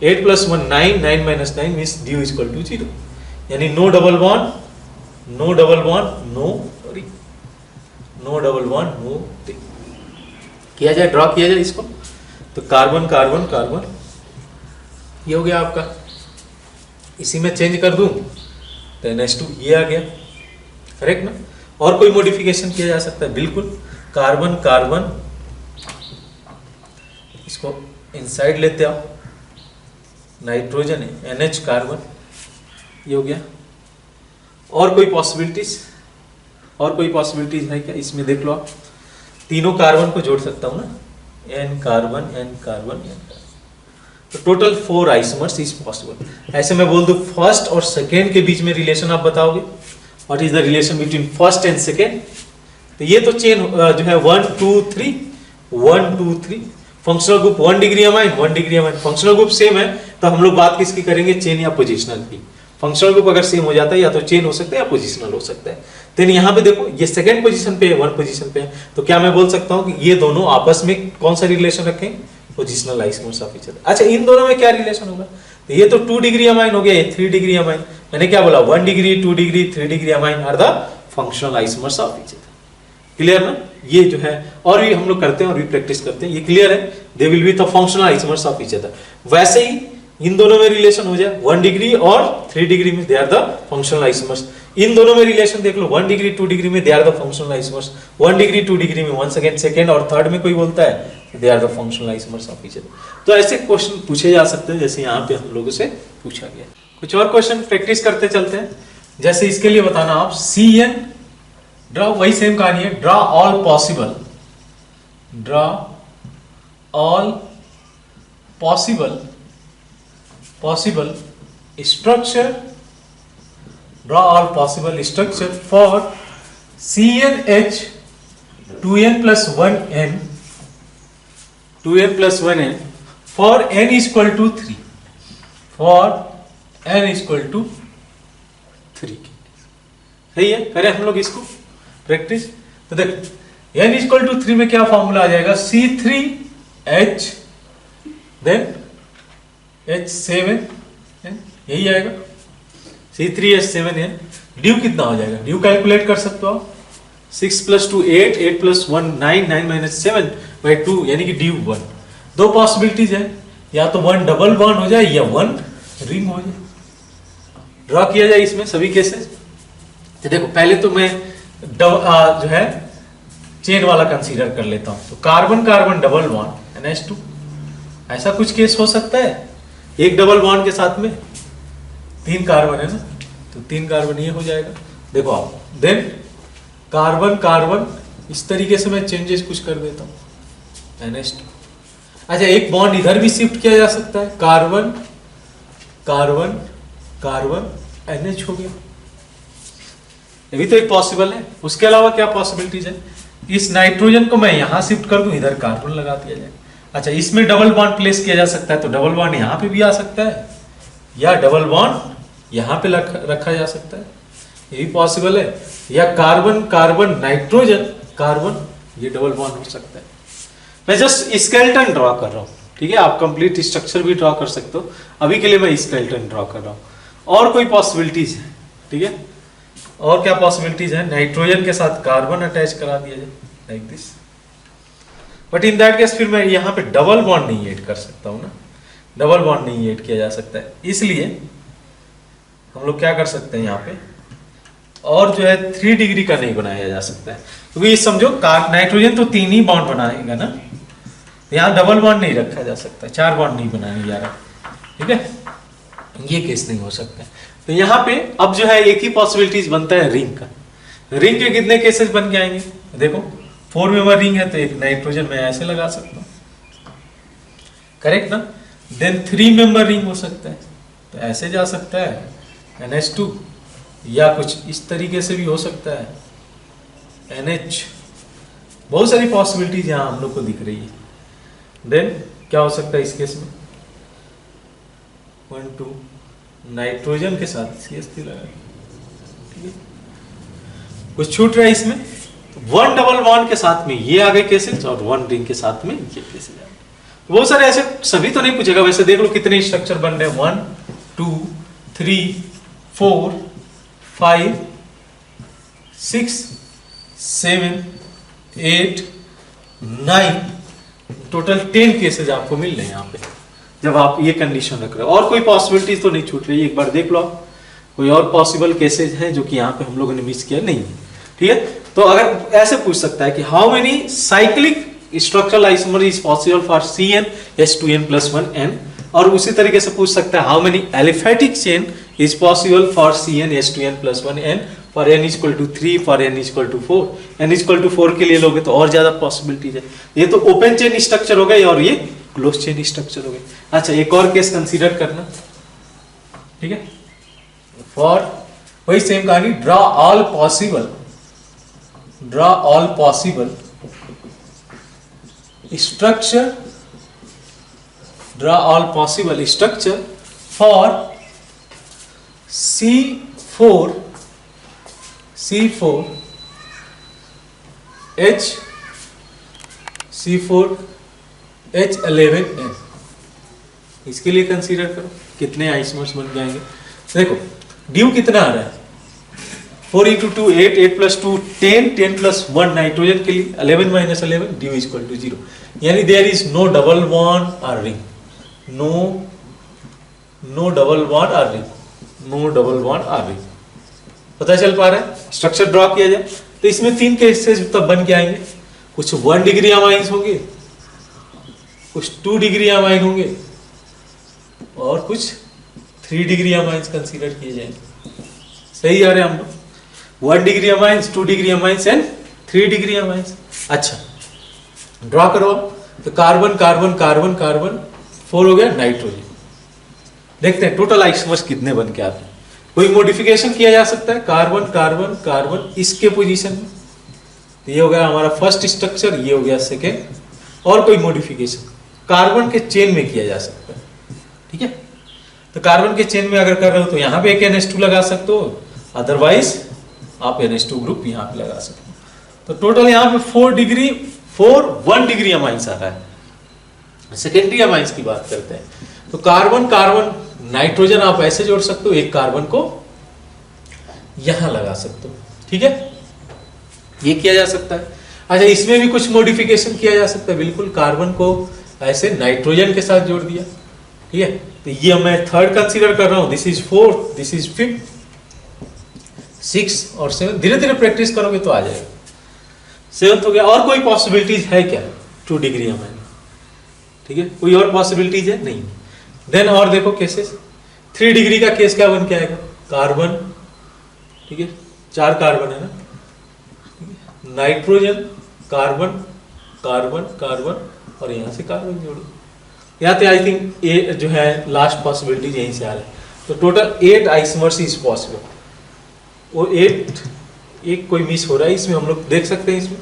8 plus 1 9 9 minus 9 means due equal to 0, यानी नो डबल बॉन्ड नो किया जाए, ड्रॉ किया जाए इसको। तो कार्बन कार्बन कार्बन ये हो गया आपका, इसी में चेंज कर दूं तो NH2 ये आ गया, करेक्ट ना। और कोई मॉडिफिकेशन किया जा सकता है, बिल्कुल, कार्बन कार्बन, इसको इनसाइड लेते आओ, नाइट्रोजन है, NH कार्बन, ये हो गया। और कोई पॉसिबिलिटीज है क्या इसमें, देख लो आप, तीनों कार्बन को जोड़ सकता हूं ना, N carbon N carbon N carbon, तो टोटल 4 आइसोमर्स इज पॉसिबल। ऐसे मैं बोल दूं फर्स्ट और सेकेंड के बीच में रिलेशन आप बताओगे, what is the relation between first and second. तो ये तो चेन जो है 1 2 3 1 2 3, functional group 1 degree amine 1 degree amine, functional group same है तो हम लोग बात किसकी करेंगे, चेन या पोजिशनल की। फंक्शनल ग्रुप अगर सेम हो जाता है या तो चेन हो सकता है या पोजिशनल हो सकता है। तो यहाँ पे देखो ये सेकंड पोजीशन पे है, 1 पोजीशन पे है, तो क्या मैं बोल सकता हूँ कि ये दोनों आपस में कौन सा रिलेशन रखें, positional isomers of each other. अच्छा इन दोनों में क्या रिलेशन होगा, तो ये तो 2 डिग्री अमाइन हो गया, ये 3 डिग्री अमाइन। मैंने क्या बोला 1 degree 2 degree 3 degree amine are the functional isomers of each other. Clear ना, ये जो है और भी हम लोग करते हैं और भी प्रैक्टिस करते हैं, ये क्लियर है, they will be the functional isomers of each other. वैसे ही इन दोनों में रिलेशन हो जाए 1 डिग्री और 3 डिग्री में they are the functional isomers. इन दोनों में रिलेशन देख लो 1 डिग्री 2 डिग्री में they are the functional isomers, 1 degree 2 degree में वंस अगेन सेकंड और थर्ड में कोई बोलता है they are the functional isomers of each other. तो ऐसे क्वेश्चन पूछे जा सकते हैं जैसे यहाँ पे हम लोगों से पूछा गया। कुछ और क्वेश्चन प्रैक्टिस करते चलते हैं। जैसे इसके लिए बताना आप CN ड्रॉ, वही सेम कहानी है, draw all possible, draw all possible structure, draw all possible structure for CNH 2n plus 1n for n is equal to 3, for n is equal to 3। सही है, करें हम लोग इसको प्रैक्टिस। तो देख n is equal to 3 में क्या फॉर्मूला आ जाएगा, C3H देन H7 यही आएगा, C3H7n। ड्यू कितना हो जाएगा, ड्यू कैलकुलेट कर सकते हो आप, 6 + 2 8, 8 + 1 9, 9 - 7/2 यानी कि ड्यू 1। दो पॉसिबिलिटीज है, या तो 1 डबल बॉन्ड हो जाए या 1 रिंग हो जाए। ड्रॉ किया जाए इसमें सभी केसेस। तो देखो पहले तो मैं जो है चेन वाला कंसीडर कर लेता हूं। तो carbon carbon double bond NH2, ऐसा कुछ केस हो सकता है, एक डबल बॉन्ड के साथ में 3 कार्बन है ना, तो 3 कार्बन ये हो जाएगा। देखो आप देन कार्बन कार्बन इस तरीके से मैं चेंजेस कुछ कर देता हूं NH2। अच्छा एक बॉन्ड इधर भी शिफ्ट किया जा सकता है, कार्बन कार्बन कार्बन NH हो गया, ये भी तो एक पॉसिबल है। उसके अलावा क्या पॉसिबिलिटीज है, इस नाइट्रोजन को मैं यहां शिफ्ट कर दूं, इधर कार्बन लगा दिया जाए। अच्छा इसमें डबल बॉन्ड प्लेस किया जा सकता है, तो डबल बॉन्ड यहाँ पे भी आ सकता है, या डबल बॉन्ड यहाँ पे रखा जा सकता है, ये भी पॉसिबल है। या कार्बन कार्बन नाइट्रोजन कार्बन, ये डबल बॉन्ड हो सकता है। मैं जस्ट स्केलेटन ड्रॉ कर रहा हूँ, ठीक है, आप कंप्लीट स्ट्रक्चर भी ड्रॉ कर सकते हो, अभी के लिए मैं स्केलेटन ड्रॉ कर रहा हूँ। और कोई पॉसिबिलिटीज है, ठीक है, और क्या पॉसिबिलिटीज है, नाइट्रोजन के साथ कार्बन अटैच करा दिया जाए like this, but in that case फिर मैं यहाँ पे डबल बॉन्ड नहीं ऐड कर सकता हूँ ना, डबल बॉन्ड नहीं ऐड किया जा सकता है। इसलिए हम लोग क्या कर सकते हैं यहाँ पे, और जो है 3 डिग्री का नहीं बनाया जा सकता है, क्योंकि ये समझो नाइट्रोजन तो 3 ही बॉन्ड बनाएगा ना, यहाँ डबल बॉन्ड नहीं रखा जा सकता, 4 बॉन्ड नहीं बनाने जा रहा, ठीक है, ये केस नहीं हो सकता है। तो यहाँ पे अब जो है एक ही पॉसिबिलिटीज बनता है रिंग का। रिंग के कितने केसेस बन के आएंगे, देखो 4 मेंबर रिंग है तो एक नाइट्रोजन में ऐसे लगा सकता हूँ, करेक्ट ना। देन 3 मेंबर रिंग हो सकता है, तो ऐसे जा सकता है NH2, या कुछ इस तरीके से भी हो सकता है NH। बहुत सारी पॉसिबिलिटीज यहाँ हम लोग को दिख रही है। देन क्या हो सकता है इस केस में, 1 2 नाइट्रोजन के साथ CH3 लगा, ठीक है, कुछ छूट रहा है इसमें, 1 डबल बॉन्ड के साथ में ये आ गए केसेस, और 1 रिंग के साथ में ये केसेस आ गए। बहुत सारे ऐसे, सभी तो नहीं पूछेगा, वैसे देख लो कितने स्ट्रक्चर बन रहे हैं, 1 2 3 4 5 6 7 8 9, टोटल 10 केसेस आपको मिल रहे हैं यहाँ पे, जब आप ये कंडीशन रख रहे हो। और कोई पॉसिबिलिटीज तो नहीं छूट रही, एक बार देख लो आप, कोई और पॉसिबल केसेज हैं जो कि यहाँ पे हम लोगों ने मिस किया नहीं, ठीक है। तो अगर ऐसे पूछ सकता है कि how many cyclic structural isomer is possible for CnH2n + 1n, और उसी तरीके से पूछ सकता है how many aliphatic chain is possible for CnH2n + 1n for n = 3 for n = 4। n = 4 के लिए लोगे तो और ज्यादा पॉसिबिलिटीज है। ये तो ओपन चेन स्ट्रक्चर हो गए और ये क्लोज चेन स्ट्रक्चर हो गया। अच्छा एक और केस कंसीडर करना, ठीक है, फॉर वही सेम कहानी, draw all possible structure, draw all possible structure for C4 H11N। इसके लिए कंसीडर करो कितने आइसोमर्स बन जाएंगे। देखो ड्यू कितना आ रहा है, 4 × 2 8, 8 + 2 10, 10 + 1 नाइट्रोजन के लिए 11 - 11 ड्यू = 0, यानी there is no double bond और रिंग, नो डबल बॉन्ड और रिंग। पता चल पा रहा है, स्ट्रक्चर ड्रॉ किया जाए तो इसमें 3 केसेस तब बन के आएंगे, कुछ 1 डिग्री अमाइंस होंगे, कुछ 2 डिग्री अमाइन होंगे और कुछ 3 डिग्री अमाइंस कंसीडर किए जाएंगे। सही आ रहे हम लोग, 1 degree amines, 2 degree amines and 3 degree amines. अच्छा ड्रॉ करो तो कार्बन 4 हो गया नाइट्रोजन। देखते हैं टोटल आइसोमर्स कितने बन के आते हैं। कोई मॉडिफिकेशन किया जा सकता है, कार्बन इसके पोजीशन में, तो ये हो गया हमारा फर्स्ट स्ट्रक्चर, ये हो गया सेकेंड। और कोई मॉडिफिकेशन कार्बन के चेन में किया जा सकता है, ठीक है। तो कार्बन के चेन में अगर कर रहे हो तो यहाँ पे एक NH2 लगा सकते हो, अदरवाइज आप NH2 ग्रुप यहाँ पे लगा सकते हो। तो टोटल यहाँ पे 1 डिग्री अमाइंस आ रहा है। सेकेंडरी अमाइंस की बात करते हैं तो कार्बन नाइट्रोजन आप ऐसे जोड़ सकते हो, एक कार्बन को यहां लगा सकते हो, ठीक है, ये किया जा सकता है। अच्छा इसमें भी कुछ मॉडिफिकेशन किया जा सकता है, बिल्कुल कार्बन को ऐसे नाइट्रोजन के साथ जोड़ दिया, ठीक है। तो ये मैं थर्ड कंसीडर कर रहा हूं, this is 4th, this is 5th, 6 और 7, धीरे धीरे प्रैक्टिस करोगे तो आ जाएगा। 7th हो गया। और कोई पॉसिबिलिटीज है क्या, 2 डिग्री अमाइन, ठीक है, कोई और पॉसिबिलिटीज है नहीं। देन और देखो केसेस, 3 डिग्री का केस क्या बन के आएगा, कार्बन, ठीक है, 4 कार्बन है ना, नाइट्रोजन, कार्बन और यहां से कार्बन जोड़ो, यहाँ पे आई थिंक ए जो है लास्ट पॉसिबिलिटी यहीं से आ रहा है। तो टोटल 8 आइसोमर्स इज पॉसिबल। वो 8 एक कोई मिस हो रहा है इसमें, हम लोग देख सकते हैं इसमें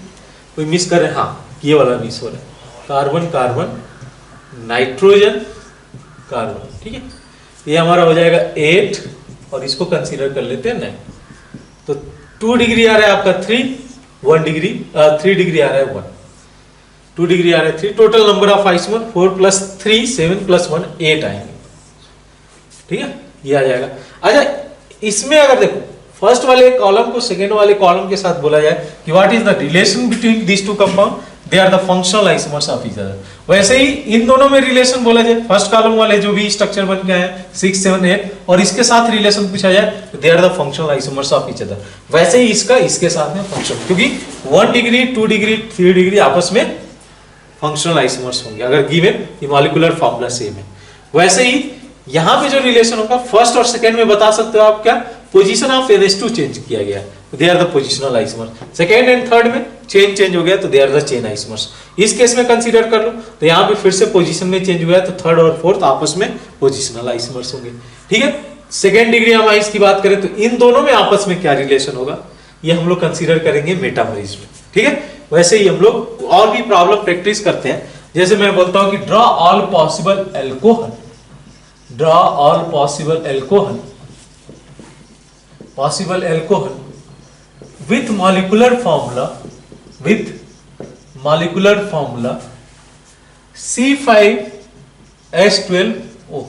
कोई मिस कर रहे हैं, हाँ ये वाला मिस हो रहा है, कार्बन नाइट्रोजन कार्बन, ठीक है। ये हमारा हो जाएगा 8 और इसको कंसीडर कर लेते हैं 9। तो 2 डिग्री आ रहा है आपका 3 डिग्री आ रहा है 1, 2 डिग्री आ रहा है 3। टोटल नंबर ऑफ आइसोमर 4 + 3 7 + 1 8 आएंगे, ठीक है, ये आ जाएगा। अच्छा इसमें अगर देखो फर्स्ट वाले कॉलम को सेकेंड वाले कॉलम के साथ बोला जाए कि what is the relation between this two compound, they are the functional isomers of each other. वैसे ही इन दोनों में रिलेशन बोला जाए, फर्स्ट कॉलम वाले जो भी स्ट्रक्चर बन गया है 6 7 8 और इसके साथ रिलेशन पूछा जाए तो they are the functional isomers of each other. वैसे ही इसका इसके साथ में फंक्शन, क्योंकि 1 डिग्री 2 डिग्री 3 डिग्री आपस में फंक्शनल आइसोमर्स होंगे अगर गिवन ये मॉलिक्यूलर फार्मूला सेम है। वैसे ही यहाँ पे जो रिलेशन होगा फर्स्ट और सेकेंड में बता सकते हो आप क्या, पोजीशन ऑफ NH2 चेंज किया गया है, they are the positional isomer. Second and third में चेंज हो गया तो they are the chain isomers. इस केस में कंसीडर कर लो तो यहाँ पे फिर से पोजीशन में चेंज हुआ है तो थर्ड और फोर्थ आपस में पोजिशनल आइसोमर्स होंगे, ठीक है। सेकेंड डिग्री अमाइंस की बात करें तो इन दोनों में आपस में क्या रिलेशन होगा ये हम लोग कंसीडर करेंगे मेटामरिज्म, ठीक है। वैसे ही हम लोग और भी प्रॉब्लम प्रैक्टिस करते हैं, जैसे मैं बोलता हूं कि draw all possible alcohol, draw all possible alcohol with molecular formula C5H12O,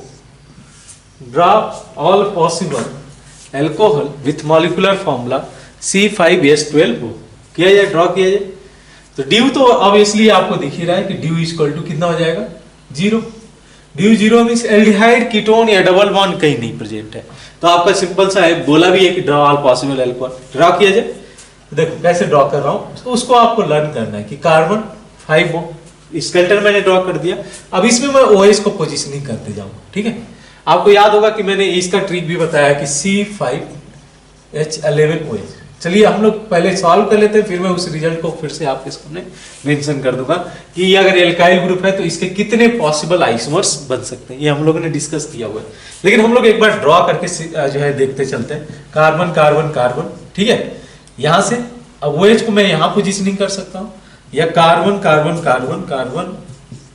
draw all possible alcohol with molecular formula C5H12O किया जाए, ड्रॉ किया जाए। तो ड्यू तो ऑब्वियसली आपको दिख ही रहा है कि ड्यू इक्वल टू कितना हो जाएगा 0। ड्यू 0 मींस एल्डिहाइड कीटोन या डबल बॉन्ड कहीं नहीं प्रेजेंट है। तो आपका सिंपल सा है, बोला भी है कि draw all possible alcohol, draw किया जाए। देखो कैसे ड्रॉ कर रहा हूं, तो उसको आपको लर्न करना है कि कार्बन 5 स्केलेटन मैंने ड्रॉ कर दिया, अब इसमें मैं OH को पोजीशनिंग करते जाऊंगा, ठीक है। आपको याद होगा कि मैंने इसका ट्रिक भी बताया कि C5H11OH, चलिए हम लोग पहले सॉल्व कर लेते हैं, फिर मैं उस रिजल्ट को फिर से आपके सामने मेंशन कर दूंगा कि ये अगर एल्काइल ग्रुप है तो इसके कितने पॉसिबल आइसोमर्स बन सकते हैं, ये हम लोगों ने डिस्कस किया हुआ है। लेकिन हम लोग एक बार ड्रॉ करके जो है देखते चलते हैं। कार्बन कार्बन कार्बन, ठीक है, यहां से अब OH को मैं यहां पोजिशनिंग कर सकता हूं, या carbon carbon carbon carbon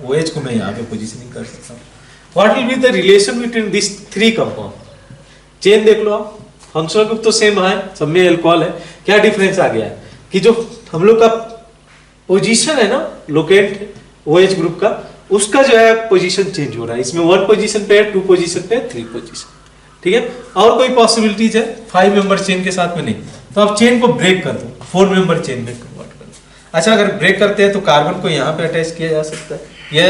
OH को मैं यहाँ पे पोजिशनिंग कर सकता हूँ। What will be the relation between this three compound? Chain देख लो आप, फंक्शनल ग्रुप तो सेम है, सब में अल्कोहल है, क्या डिफरेंस आ गया है कि जो हम लोग का पोजीशन है ना लोकेट OH ग्रुप का, उसका जो है पोजीशन चेंज हो रहा है। इसमें 1 पोजीशन पे है, 2 पोजीशन पे है, 3 पोजीशन, ठीक है। और कोई पॉसिबिलिटीज है 5 मेंबर चेन के साथ में? नहीं। तो आप चेन को ब्रेक कर दो, 4 मेंबर चेन में कन्वर्ट कर दो। अच्छा, अगर ब्रेक करते हैं तो कार्बन को यहाँ पे अटैच किया जा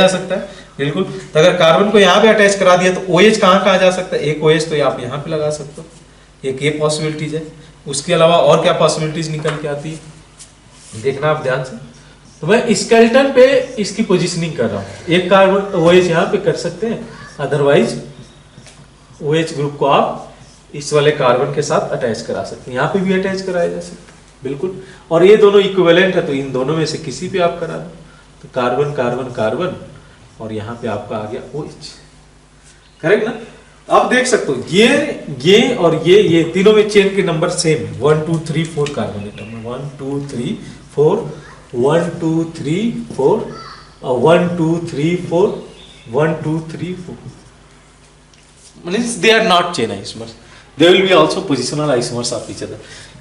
सकता है, बिल्कुल। तो अगर कार्बन को यहाँ पे अटैच करा दिया तो OH कहाँ जा सकता है? एक OH तो आप यहाँ पे लगा सकते हो, एक ये पॉसिबिलिटीज है। उसके अलावा और क्या पॉसिबिलिटीज निकल के आती है, देखना आप ध्यान से। तो मैं स्केलेटन पे इसकी पोजीशनिंग कर रहा हूँ। एक कार्बन OH यहाँ पे कर सकते हैं, अदरवाइज OH ग्रुप को आप इस वाले कार्बन के साथ अटैच करा सकते हैं, यहाँ पे भी अटैच कराया जा सकता है, बिल्कुल। और ये दोनों इक्विवेलेंट है तो इन दोनों में से किसी पे आप करा दो, तो कार्बन कार्बन कार्बन और यहाँ पे आपका आ गया OH, करेक्ट ना। आप देख सकते हो ये और ये तीनों में चेन के नंबर सेम है, 1 2 3 4 कार्बन एटम में 1 2 3 4 1 2 3 4 और 1 2 3 4 1 2 3 4 means they are not chain isomers, they will be also positional isomers of each other.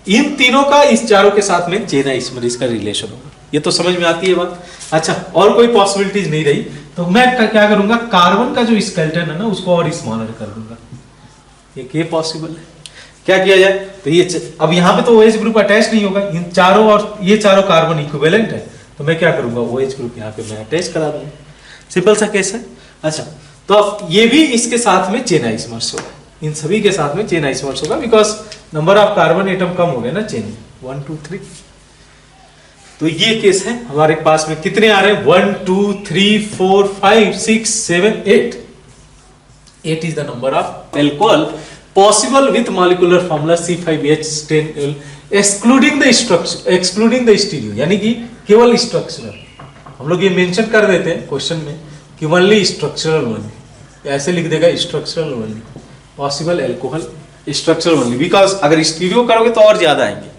इन तीनों का इस चारों के साथ में चेन आइसोमर्स का रिलेशन होगा, ये तो समझ में आती है बात। अच्छा, और कोई पॉसिबिलिटीज नहीं रही तो मैं क्या करूंगा, कार्बन का जो स्केलेटन है ना उसको और स्मॉलर कर दूंगा, एक ये पॉसिबल है। क्या किया जाए, तो ये अब यहाँ पे तो OH ग्रुप अटैच नहीं होगा, इन चारों और ये चारों कार्बन इक्विवेलेंट है, तो मैं क्या करूंगा, OH ग्रुप यहाँ पे मैं अटैच करा दूंगा, सिंपल सा केस है। अच्छा, तो अब ये भी इसके साथ में चेन आइसोमर्स होगा, इन सभी के साथ में चेन आइसोमर्स होगा, because number of carbon atom कम हो गए ना चेन, 1 2 3। तो ये केस है हमारे पास में, कितने आ रहे हैं, 1 2 3 4 5 6 7 8। 8 is the number of alcohol possible with molecular formula C5H10L excluding the structure, excluding the stereo, यानी कि केवल स्ट्रक्चरल। हम लोग ये मेंशन कर देते हैं क्वेश्चन में कि ओनली स्ट्रक्चरल ओनली, ऐसे लिख देगा structural only, possible alcohol structural only, because अगर स्टीरियो करोगे तो और ज्यादा आएंगे।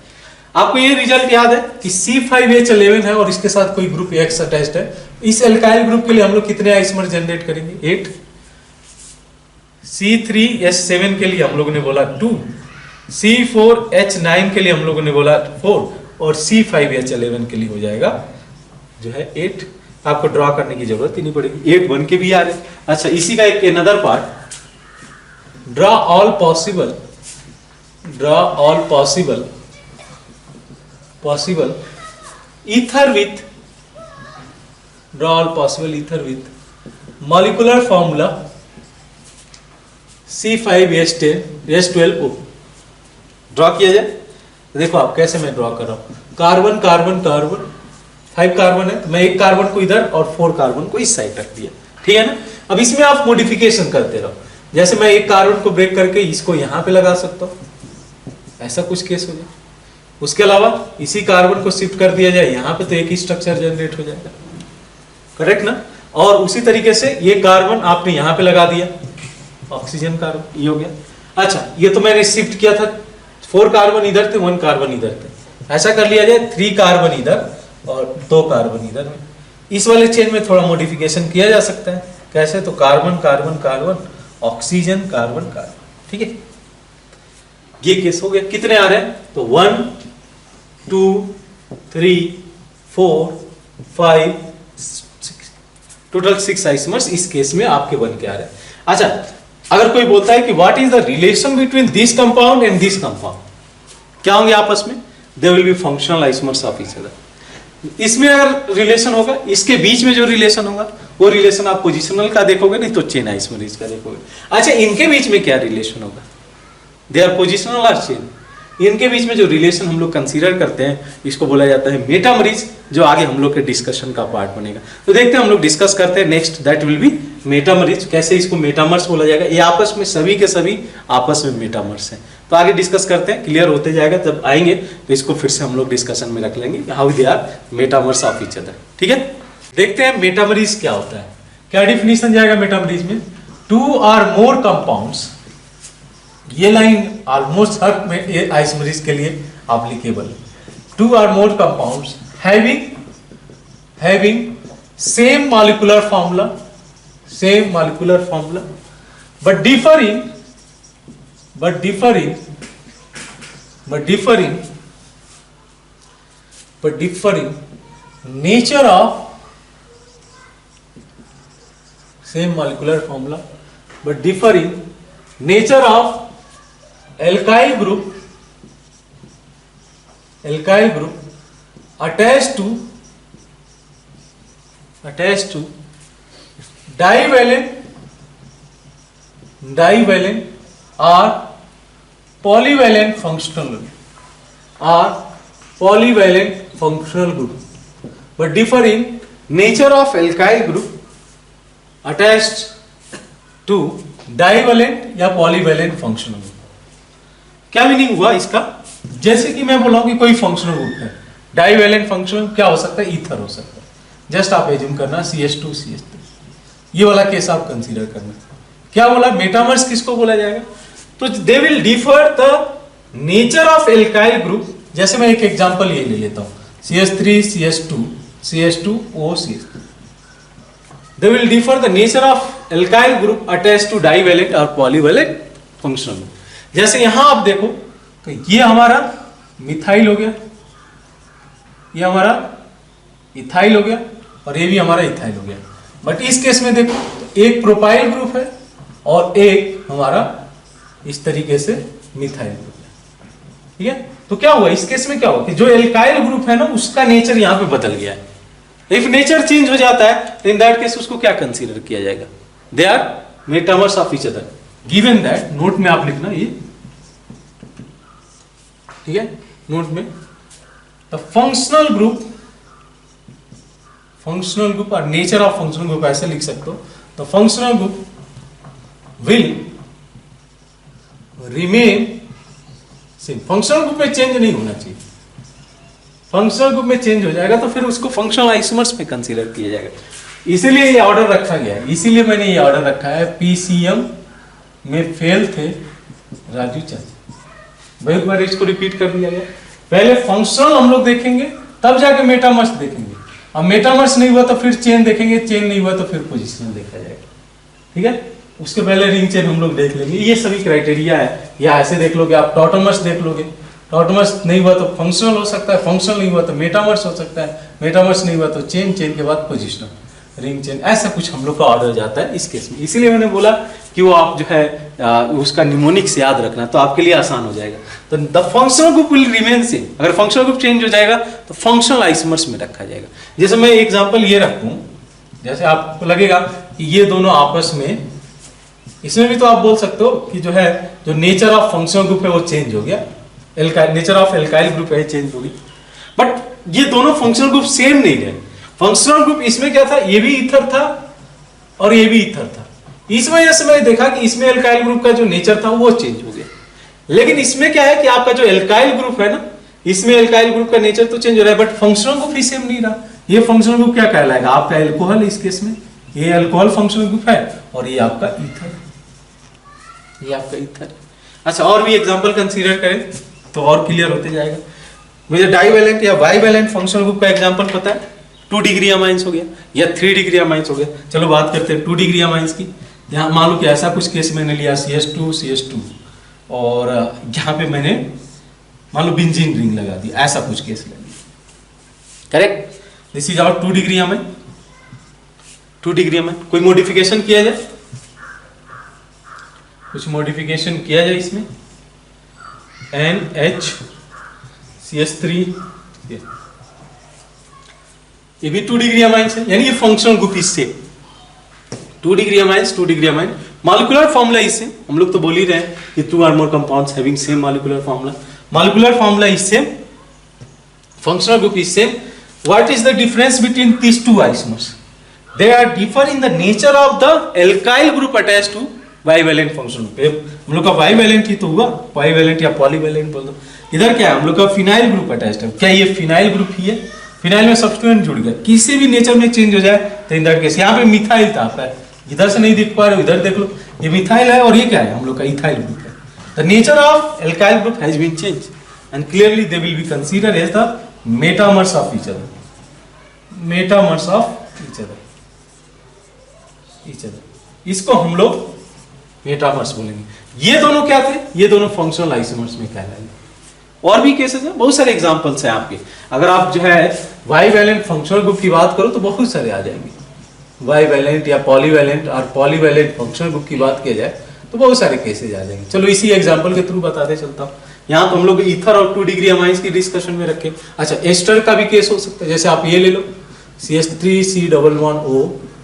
आपको ये रिजल्ट याद है कि C5H11 है और इसके साथ कोई ग्रुप X अटैच्ड है, इस एल्काइल ग्रुप के लिए हम लोग कितने आइसोमर जनरेट करेंगे, 8। C3H7 के लिए हम लोगों ने बोला 2, C4H9 के लिए हम लोगों ने बोला 4 और C5H11 के लिए हो जाएगा जो है 8। आपको ड्रॉ करने की जरूरत ही नहीं पड़ेगी, 8 बन के भी आ रहे। अच्छा, इसी का एक another part, draw all possible ether with molecular formula C5H10H12O draw किया जाए। देखो आप कैसे मैं ड्रॉ कर रहा हूं, कार्बन कार्बन कार्बन, 5 कार्बन है तो मैं एक कार्बन को इधर और 4 कार्बन को इस साइड रख दिया, ठीक है ना। अब इसमें आप मॉडिफिकेशन करते रहो, जैसे मैं एक कार्बन को ब्रेक करके इसको यहां पे लगा सकता हूं, ऐसा कुछ केस हो जाए। उसके अलावा इसी कार्बन को शिफ्ट कर दिया जाए यहाँ पे तो एक ही स्ट्रक्चर जनरेट हो जाएगा, करेक्ट ना। और उसी तरीके से ये कार्बन आपने यहाँ पे लगा दिया, ऑक्सीजन कार्बन, ये हो गया। अच्छा, ये तो मैंने शिफ्ट किया था, 4 कार्बन इधर थे 1 कार्बन इधर थे, ऐसा कर लिया जाए 3 कार्बन इधर और 2 कार्बन इधर में। इस वाले चेन में थोड़ा मॉडिफिकेशन किया जा सकता है, कैसे, तो carbon carbon carbon oxygen carbon carbon, ठीक है। ये केस हो गया। कितने आ रहे हैं, तो 1 2 3 4 5 6, टोटल 6 आइसोमर्स इस केस में आपके बन के आ रहे हैं। अच्छा, अगर कोई बोलता है कि what is the relation between this compound and this compound, क्या होंगे आपस में, दे will be functional isomers of each other. इसमें अगर रिलेशन होगा, इसके बीच में जो रिलेशन होगा वो रिलेशन आप पोजिशनल का देखोगे, नहीं तो चेन आइसोमरीज का देखोगे। अच्छा, इनके बीच में क्या रिलेशन होगा, दे आर पोजिशनल और चेन। इनके बीच में जो रिलेशन हम लोग कंसीडर करते हैं इसको बोला जाता है मेटामरीज, जो आगे हम लोग के डिस्कशन का पार्ट बनेगा। तो देखते हैं, हम लोग डिस्कस करते हैं नेक्स्ट, दैट विल बी मेटामरीज। कैसे इसको मेटामर्स बोला जाएगा, ये आपस में सभी के सभी आपस में मेटामर्स हैं। तो तो आगे डिस्कस करते हैं, क्लियर होते जाएगा, जब आएंगे तो इसको फिर से हम लोग डिस्कशन में रख लेंगे, how they are metamers of each other. ठीक है, देखते हैं मेटामरीज क्या होता है। क्या डिफिनेशन जाएगा मेटामरीज में? टू आर मोर कंपाउंड्स, ये लाइन ऑलमोस्ट हर आइसोमरीज के लिए एप्लीकेबल है। Two or more compounds having same molecular formula, but differing nature of same molecular formula, but differing nature of alkyl group attached to divalent or polyvalent functional group, but differing nature of alkyl group attached to divalent या polyvalent functional group। क्या meaning हुआ इसका? जैसे कि मैं बोला हूं कि कोई फंक्शनल ग्रुप है, डाइवेलेंट फंक्शनल क्या हो सकता है? ईथर हो सकता है। जस्ट आप एज्यूम करना CH2 CH3, ये वाला केस आप कंसीडर करना। क्या बोला? मेटामर्स किसको बोला जाएगा? तो they will differ the nature of alkyl group. जैसे मैं एक एग्जांपल ये ले लेता हूं, CH3 CH2 CH2O CH3, they will differ the nature of alkyl group attached to divalent और पॉलीवेलेंट फंक्शनल ग्रुप। जैसे यहां आप देखो तो ये हमारा मिथाइल हो गया, ये हमारा इथाइल हो गया और ये भी हमारा इथाइल हो गया। बट इस केस में देखो तो एक प्रोपाइल ग्रुप है और एक हमारा इस तरीके से मिथाइल ग्रुप है। ठीक है, तो क्या हुआ इस केस में? क्या हुआ कि जो एल्काइल ग्रुप है ना उसका नेचर यहां पे बदल गया है। इफ नेचर चेंज हो जाता है तो इन दैट केस उसको क्या कंसीडर किया जाएगा? They are metamers of each other. Given that, note में आप लिखना ये, ठीक है, नोट में द फंक्शनल ग्रुप और नेचर ऑफ फंक्शनल ग्रुप ऐसे लिख सकते हो। The functional group will remain same. Functional group में चेंज नहीं होना चाहिए। फंक्शनल ग्रुप में चेंज हो जाएगा तो फिर उसको फंक्शनल आइसोमर्स में कंसीडर किया जाएगा। इसीलिए ये ऑर्डर रखा गया है, इसीलिए मैंने ये ऑर्डर रखा है। PCM में फेल थे राजू चाचा, बहुत बार इसको रिपीट कर दिया गया। पहले फंक्शनल हम लोग देखेंगे, तब जाके मेटामर्स देखेंगे। अब मेटामर्स नहीं हुआ तो फिर चेन देखेंगे, चेन नहीं हुआ तो फिर पोजिशनल देखा जाएगा। ठीक है, उसके पहले रिंग चेन हम लोग देख लेंगे। ये सभी क्राइटेरिया है। या ऐसे देख लोगे आप, टॉटोमर्स देख लोगे, टॉटोमर्स नहीं हुआ तो फंक्शनल हो सकता है, फंक्शनल नहीं हुआ तो मेटामर्स हो सकता है, मेटामर्स नहीं हुआ तो चेन, चेन के बाद पोजिशनल, रिंग चेन, ऐसा कुछ हम लोग का ऑर्डर जाता है इस केस में। इसीलिए मैंने बोला कि वो आप जो है उसका निमोनिक्स याद रखना, तो आपके लिए आसान हो जाएगा। तो the functional group will remain same. अगर फंक्शनल ग्रुप चेंज हो जाएगा तो फंक्शनल आइसोमर्स में रखा जाएगा। जैसे मैं एग्जांपल ये रखूं, जैसे आपको लगेगा कि ये दोनों आपस में, इसमें भी तो आप बोल सकते हो कि जो है जो नेचर ऑफ फंक्शनल ग्रुप है वो चेंज हो गया, नेचर ऑफ एल्काइल ग्रुप है चेंज हो गई। बट ये दोनों फंक्शनल ग्रुप सेम नहीं रहे। फंक्शनल ग्रुप इसमें क्या था, ये भी ईथर था और ये भी ईथर था। इस वजह से मैंने देखा कि इसमें एल्काइल ग्रुप का जो नेचर था वो चेंज हो गया। लेकिन इसमें क्या है कि आपका जो एल्काइल ग्रुप है ना, इसमें एल्काइल ग्रुप का नेचर तो चेंज हो रहा है, but functional group he same नहीं रहा। ये फंक्शनल ग्रुप क्या कहलाएगा? आपका एल्कोहल, इस केस में ये अल्कोहल फंक्शनल ग्रुप है और ये आपका ईथर, ये आपका ईथर। अच्छा, और भी एग्जांपल कंसीडर करें तो और क्लियर होते जाएगा। मुझे डाइवेलेंट या बाइवेलेंट फंक्शनल ग्रुप का एग्जांपल पता है, 2 डिग्री अमाइंस हो गया या 3 डिग्री अमाइंस हो गया। चलो बात करते हैं 2 डिग्री अमाइंस की। यहाँ मान लो कि ऐसा कुछ केस मैंने लिया CH2 CH2 और यहाँ पे मैंने मान लो बेंजीन रिंग लगा दी, ऐसा कुछ केस ले लिया। Correct, this is our 2 degree amine. 2 degree amine, कोई मॉडिफिकेशन किया जाए, कुछ मॉडिफिकेशन किया जाए इसमें, NHCH3, ये भी 2 डिग्री अमाइंस है, यानी ये फंक्शनल ग्रुप इससे 2 degree amines, 2 degree amine. Molecular formula इससे हम लोग तो बोल ही रहे हैं कि 2 or more compounds having same molecular formula. Molecular formula is same, functional group is same. What is the difference between these two isomers? They are differ in the nature of the alkyl group attached to bivalent functional group. हम लोग का bivalent ही तो हुआ, bivalent या polyvalent बोल दो। इधर क्या है, हम लोग का फिनाइल ग्रुप अटैच्ड है, क्या ये फिनाइल ग्रुप ही है? फिनाइल में सब्स्टिट्यूएंट जुड़ गया, किसी भी नेचर में चेंज हो जाए तो इन दैट केस, यहाँ पे मिथाइल था आपका, इधर से नहीं दिख पा रहे, इधर देख लो, ये मिथाइल है और ये क्या है, हम लोग का इथाइल ग्रुप है। The nature of alkyl group has been change and clearly they will be considered as the metamers of each other, metamers of each other, इसको हम लोग मेटामर्स बोलेंगे। ये दोनों क्या थे, ये दोनों फंक्शनल आइसोमर्स में कहलाएंगे। और भी केसेस हैं, बहुत सारे एग्जांपल्स हैं आपके, अगर आप जो है बाईवैलेंट फंक्शनल ग्रुप की बात करो तो बहुत सारे आ जाएंगे। बाईवैलेंट या पॉलीवैलेंट और पॉलीवैलेंट फंक्शनल ग्रुप की बात किया जाए तो बहुत सारे केसेज आ जाएंगे। चलो इसी एग्जांपल के थ्रू बताते चलता हूँ। यहाँ तो हम लोग ईथर और 2 डिग्री अमाइंस की डिस्कशन में रखे। अच्छा, एस्टर का भी केस हो सकता है, जैसे आप ये ले लो CH3C11O,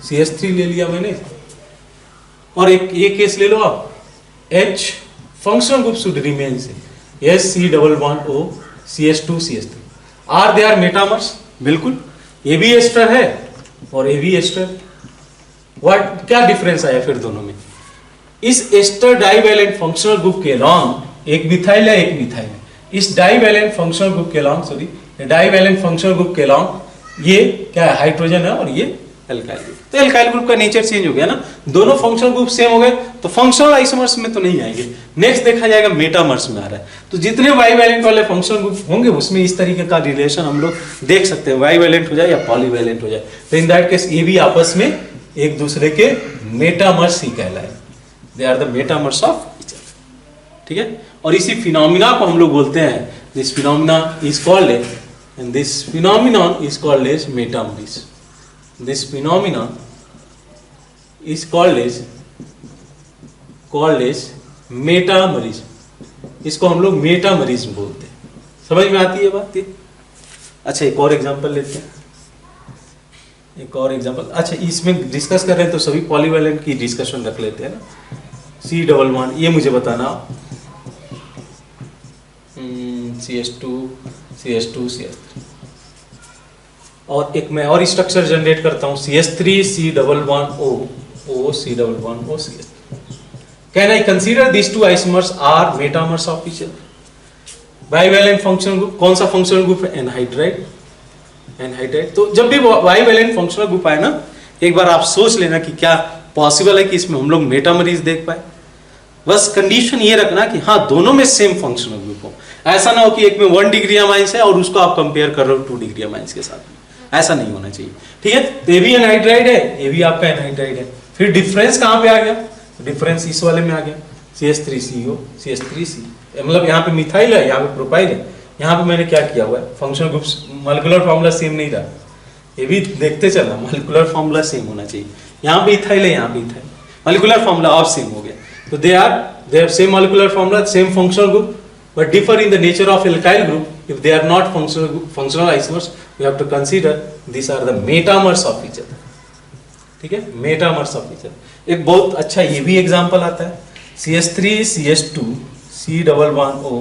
CH3 ले लिया मैंने, और एक ये केस ले लो आप H functional group should remain से SC11O CH2 CH3, are they are metamers? बिल्कुल, ये भी एस्टर है और ये भी एस्टर। व्हाट, क्या डिफरेंस आया फिर दोनों में? इस एस्टर डाइवैलेंट फंक्शनल ग्रुप के लॉन्ग एक मिथाइल है, एक मिथाइल है। इस डाइवैलेंट फंक्शनल ग्रुप के long, sorry, divalent functional group के लॉन्ग ये क्या है, हाइड्रोजन है और ये एल्काइल ग्रुप। तो एल्काइल ग्रुप का नेचर चेंज हो गया ना, दोनों फंक्शनल ग्रुप सेम हो गए, तो फंक्शनल आइसोमर्स में तो नहीं आएंगे। नेक्स्ट देखा जाएगा मेटामर्स में आ रहा है। तो जितने बाईवैलेंट वाले फंक्शनल ग्रुप होंगे उसमें इस तरीके का रिलेशन हम लोग देख सकते हैं, बाईवैलेंट हो जाए या पॉलीवैलेंट हो जाए। तो इन दैट केस ये भी आपस में एक दूसरे के मेटामर्स ही कहलाए, they are the metamers of each other. ठीक है, और इसी फिनोमिना को हम लोग बोलते हैं, this phenomena is called and this phenomenon is called as metamerism. This phenomena is called as metamerism. इसको हम लोग मेटामरिज्म बोलते हैं। समझ में आती है बात? अच्छा, एक और एग्जांपल लेते हैं, एक और एग्जांपल। अच्छा, इसमें डिस्कस कर रहे हैं तो सभी पॉलीवैलेंट की डिस्कशन रख लेते हैं ना। C11, ये मुझे बताना, CH2 CH3, और एक मैं और स्ट्रक्चर जनरेट करता हूं CH3C11O C11O CH3। Can I consider this two isomers are metamers of each other? Bivalent functional group, कौन सा फंक्शनल ग्रुप है? Anhydride, anhydride. तो जब भी बाईवैलेंट फंक्शनल ग्रुप आए ना, एक बार आप सोच लेना कि क्या पॉसिबल है कि इसमें हम लोग मेटामरीज देख पाए। बस कंडीशन ये रखना कि हाँ दोनों में सेम फंक्शनल ग्रुप हो, ऐसा ना हो कि एक में 1 डिग्री अमाइंस है और उसको आप कंपेयर कर रहे हो 2 डिग्री अमाइंस के साथ, ऐसा नहीं होना चाहिए। ठीक है, तो ये भी एनहाइड्राइड है, ये भी आपका एनहाइड्राइड है। फिर डिफरेंस कहाँ पे आ गया? डिफरेंस इस वाले में आ गया, CH3CO CH3C, मतलब यहाँ पे मिथाइल है, यहाँ पे प्रोपाइल है। यहाँ पे मैंने क्या किया हुआ है, functional group molecular formula same नहीं रहा, ये भी देखते चलना, मॉलिक्यूलर फार्मूला सेम होना चाहिए। यहाँ पे इथाइल है, यहाँ पे ethyl, molecular formula of same हो गया। तो they are same molecular formula, same functional group, but differ in the nature of alkyl group. If they are not functional isomers, we have to consider these are the metamers of each other. ठीक है, metamers of each other. एक बहुत अच्छा ये भी example आता है, CH3 CH2 C11O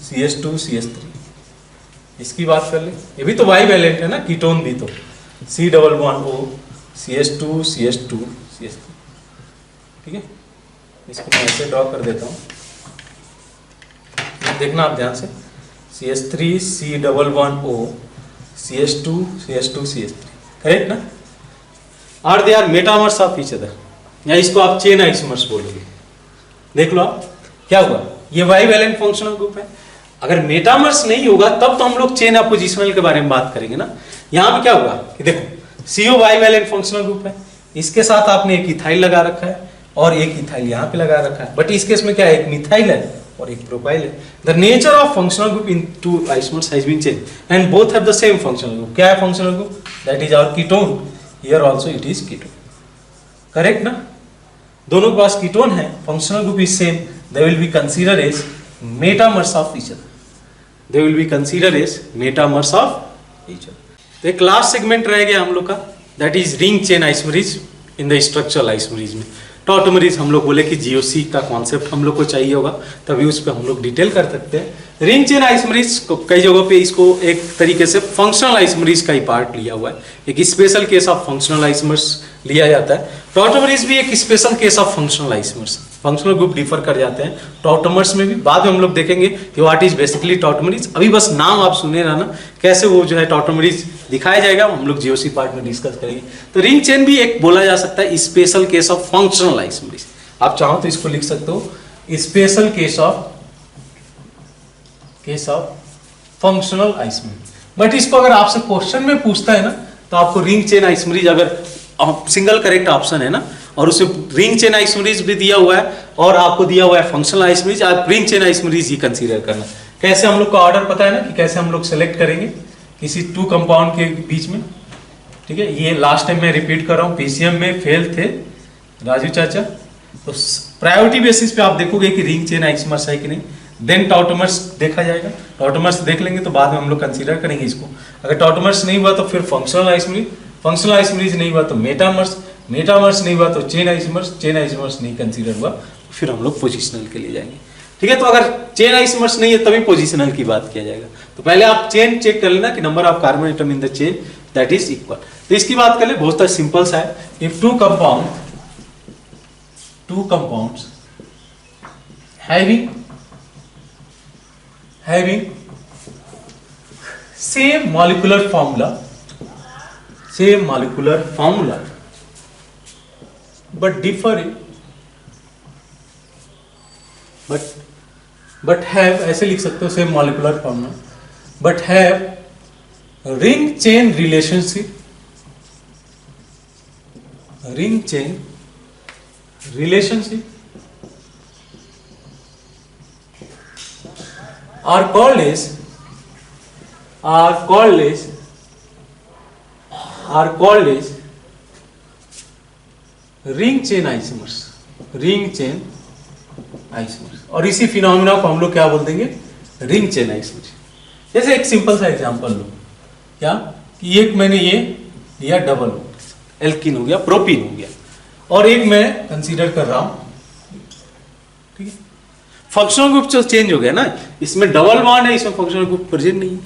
CH2 CH3, इसकी बात कर ले, ये भी तो बाईवैलेंट है ना, कीटोन भी तो C11O CH2 CH2 CH3। ठीक है, इसको मैं ऐसे ड्रॉ कर देता हूँ, देखना आप ध्यान से, CH3 C11O CH2 CH2 CH3, correct ना? Are they are metamers of each other, या इसको आप चेन आइसोमर्स बोलोगे। देख लो आप क्या हुआ, ये बाईवैलेंट फंक्शनल ग्रुप है। अगर मेटामर्स नहीं होगा तब तो हम लोग चेन अपोजिशनल के बारे में बात करेंगे ना। यहाँ पे क्या हुआ कि देखो CO बाईवैलेंट फंक्शनल ग्रुप है, इसके साथ आपने एक इथाइल लगा रखा है और एक इथाइल यहाँ पे लगा रखा है, बट इस केस में क्या है, एक मिथाइल है और एक प्रोपाइल है। The nature of functional group in two isomers has been change and both have the same functional group. क्या है functional group? That is our ketone, here also it is ketone, correct ना? दोनों के पास ketone है, functional group is same, they will be considered as metamers of each other, they will be considered as metamers of each other. तो एक last segment रह गया हम लोग का, that is ring chain isomerism in the structural isomerism में। टॉटोमरीज हम लोग बोले कि GOC का कॉन्सेप्ट हम लोग को चाहिए होगा, तभी उस पर हम लोग डिटेल कर सकते हैं। रिंग चेन आइसोमेरिज कई जगहों पे इसको एक तरीके से फंक्शनल आइसोमेरिज का ही पार्ट लिया हुआ है, एक special case of functional isomers लिया जाता है। टॉटोमर्स भी एक special case of functional isomers, functional group differ कर जाते हैं टॉटोमर्स में भी। बाद में हम लोग देखेंगे कि व्हाट इज बेसिकली टॉटोमरीज, अभी बस नाम आप सुने रहना, कैसे वो जो है टॉटोमरीज दिखाया जाएगा हम लोग जीओसी पार्ट में डिस्कस करेंगे। तो रिंग चेन भी एक बोला जा सकता है special case of functional isomerism, आप चाहो तो इसको लिख सकते हो special case of functional isomerism. But इसको अगर आपसे क्वेश्चन में पूछता है ना, तो आपको रिंग चेन आइसोमरीज, अगर सिंगल करेक्ट ऑप्शन है ना और उसे रिंग चेन आइसोमरीज भी दिया हुआ है और आपको दिया हुआ है फंक्शनल आइसोमरीज, आप रिंग चेन आइसोमरीज ही कंसीडर करना। कैसे हम लोग का ऑर्डर पता है ना कि कैसे हम लोग सेलेक्ट करेंगे किसी टू कंपाउंड के बीच में, ठीक है। ये लास्ट टाइम मैं रिपीट कर रहा हूँ, पीसीएम में फेल थे राजू चाचा, तो प्रायोरिटी बेसिस पे आप देखोगे कि रिंग चेन आइसोमर्स है कि नहीं, देन टॉटोमर्स देखा जाएगा। टॉटोमर्स देख लेंगे तो बाद में हम लोग कंसीडर करेंगे इसको। अगर टॉटोमर्स नहीं हुआ तो फिर फंक्शनल आइसोमरीज, फंक्शनल आइसोमरीज नहीं हुआ तो मेटामर्स, मेटामर्स नहीं हुआ तो चेन आइसोमर्स, चेन आइसोमर्स नहीं कंसीडर हुआ तो फिर हम लोग पोजिशनल के लिए जाएंगे, ठीक है। तो अगर चेन आइसोमर्स नहीं है तभी पोजिशनल की बात किया जाएगा। तो पहले आप चेन चेक कर लेना कि number of carbon atom in the chain that is equal. तो इसकी बात कर ले, बहुत सिंपल सा है। If two compounds having same molecular formula but differing but have, ऐसे लिख सकते हो same molecular formula but have ring chain relationship are called as ring chain isomers, और इसी फिनोमिना को हम लोग क्या बोल देंगे, रिंग चेन आइसोमर्स। जैसे एक सिंपल सा एग्जांपल लो, क्या कि एक मैंने ये लिया डबल एल्कीन हो गया, प्रोपीन हो गया, और एक मैं कंसीडर कर रहा हूं, ठीक है। फंक्शनल ग्रुप जो चेंज हो गया ना, इसमें डबल बॉन्ड है, इसमें फंक्शनल ग्रुप प्रेजेंट नहीं है,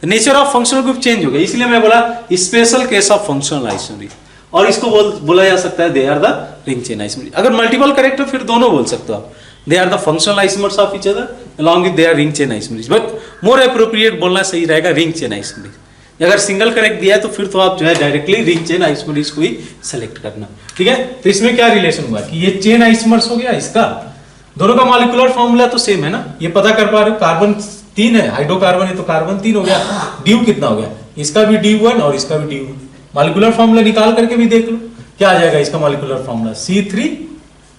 nature of functional group change हो गया, इसलिए मैं बोला special case of functional isomerism, और इसको बोला जा सकता है they are the ring chain isomerism. अगर मल्टीपल करेक्ट हो फिर दोनों बोल सकते हो आप, they are the functional isomers of each other along with they are ring chain isomerism, but more appropriate बोलना सही रहेगा रिंग चेन आइसोमरीज। अगर सिंगल करेक्ट दिया है तो फिर तो आप जो है डायरेक्टली रिंग चेन आइसोमरीज को ही सेलेक्ट करना, ठीक है। तो इसमें क्या रिलेशन हुआ कि ये चेन आइसोमर्स हो गया, इसका दोनों का मॉलिक्यूलर फॉर्मूला तो सेम है ना, ये पता कर पा रहे हो, कार्बन 3 है, हाइड्रोकार्बन है तो कार्बन 3 हो गया, ड्यू कितना हो गया, इसका भी D1 और इसका भी D1, मॉलिक्यूलर फॉर्मूला निकाल करके भी देख लो क्या आ जाएगा इसका मॉलिक्यूलर फॉर्मूला,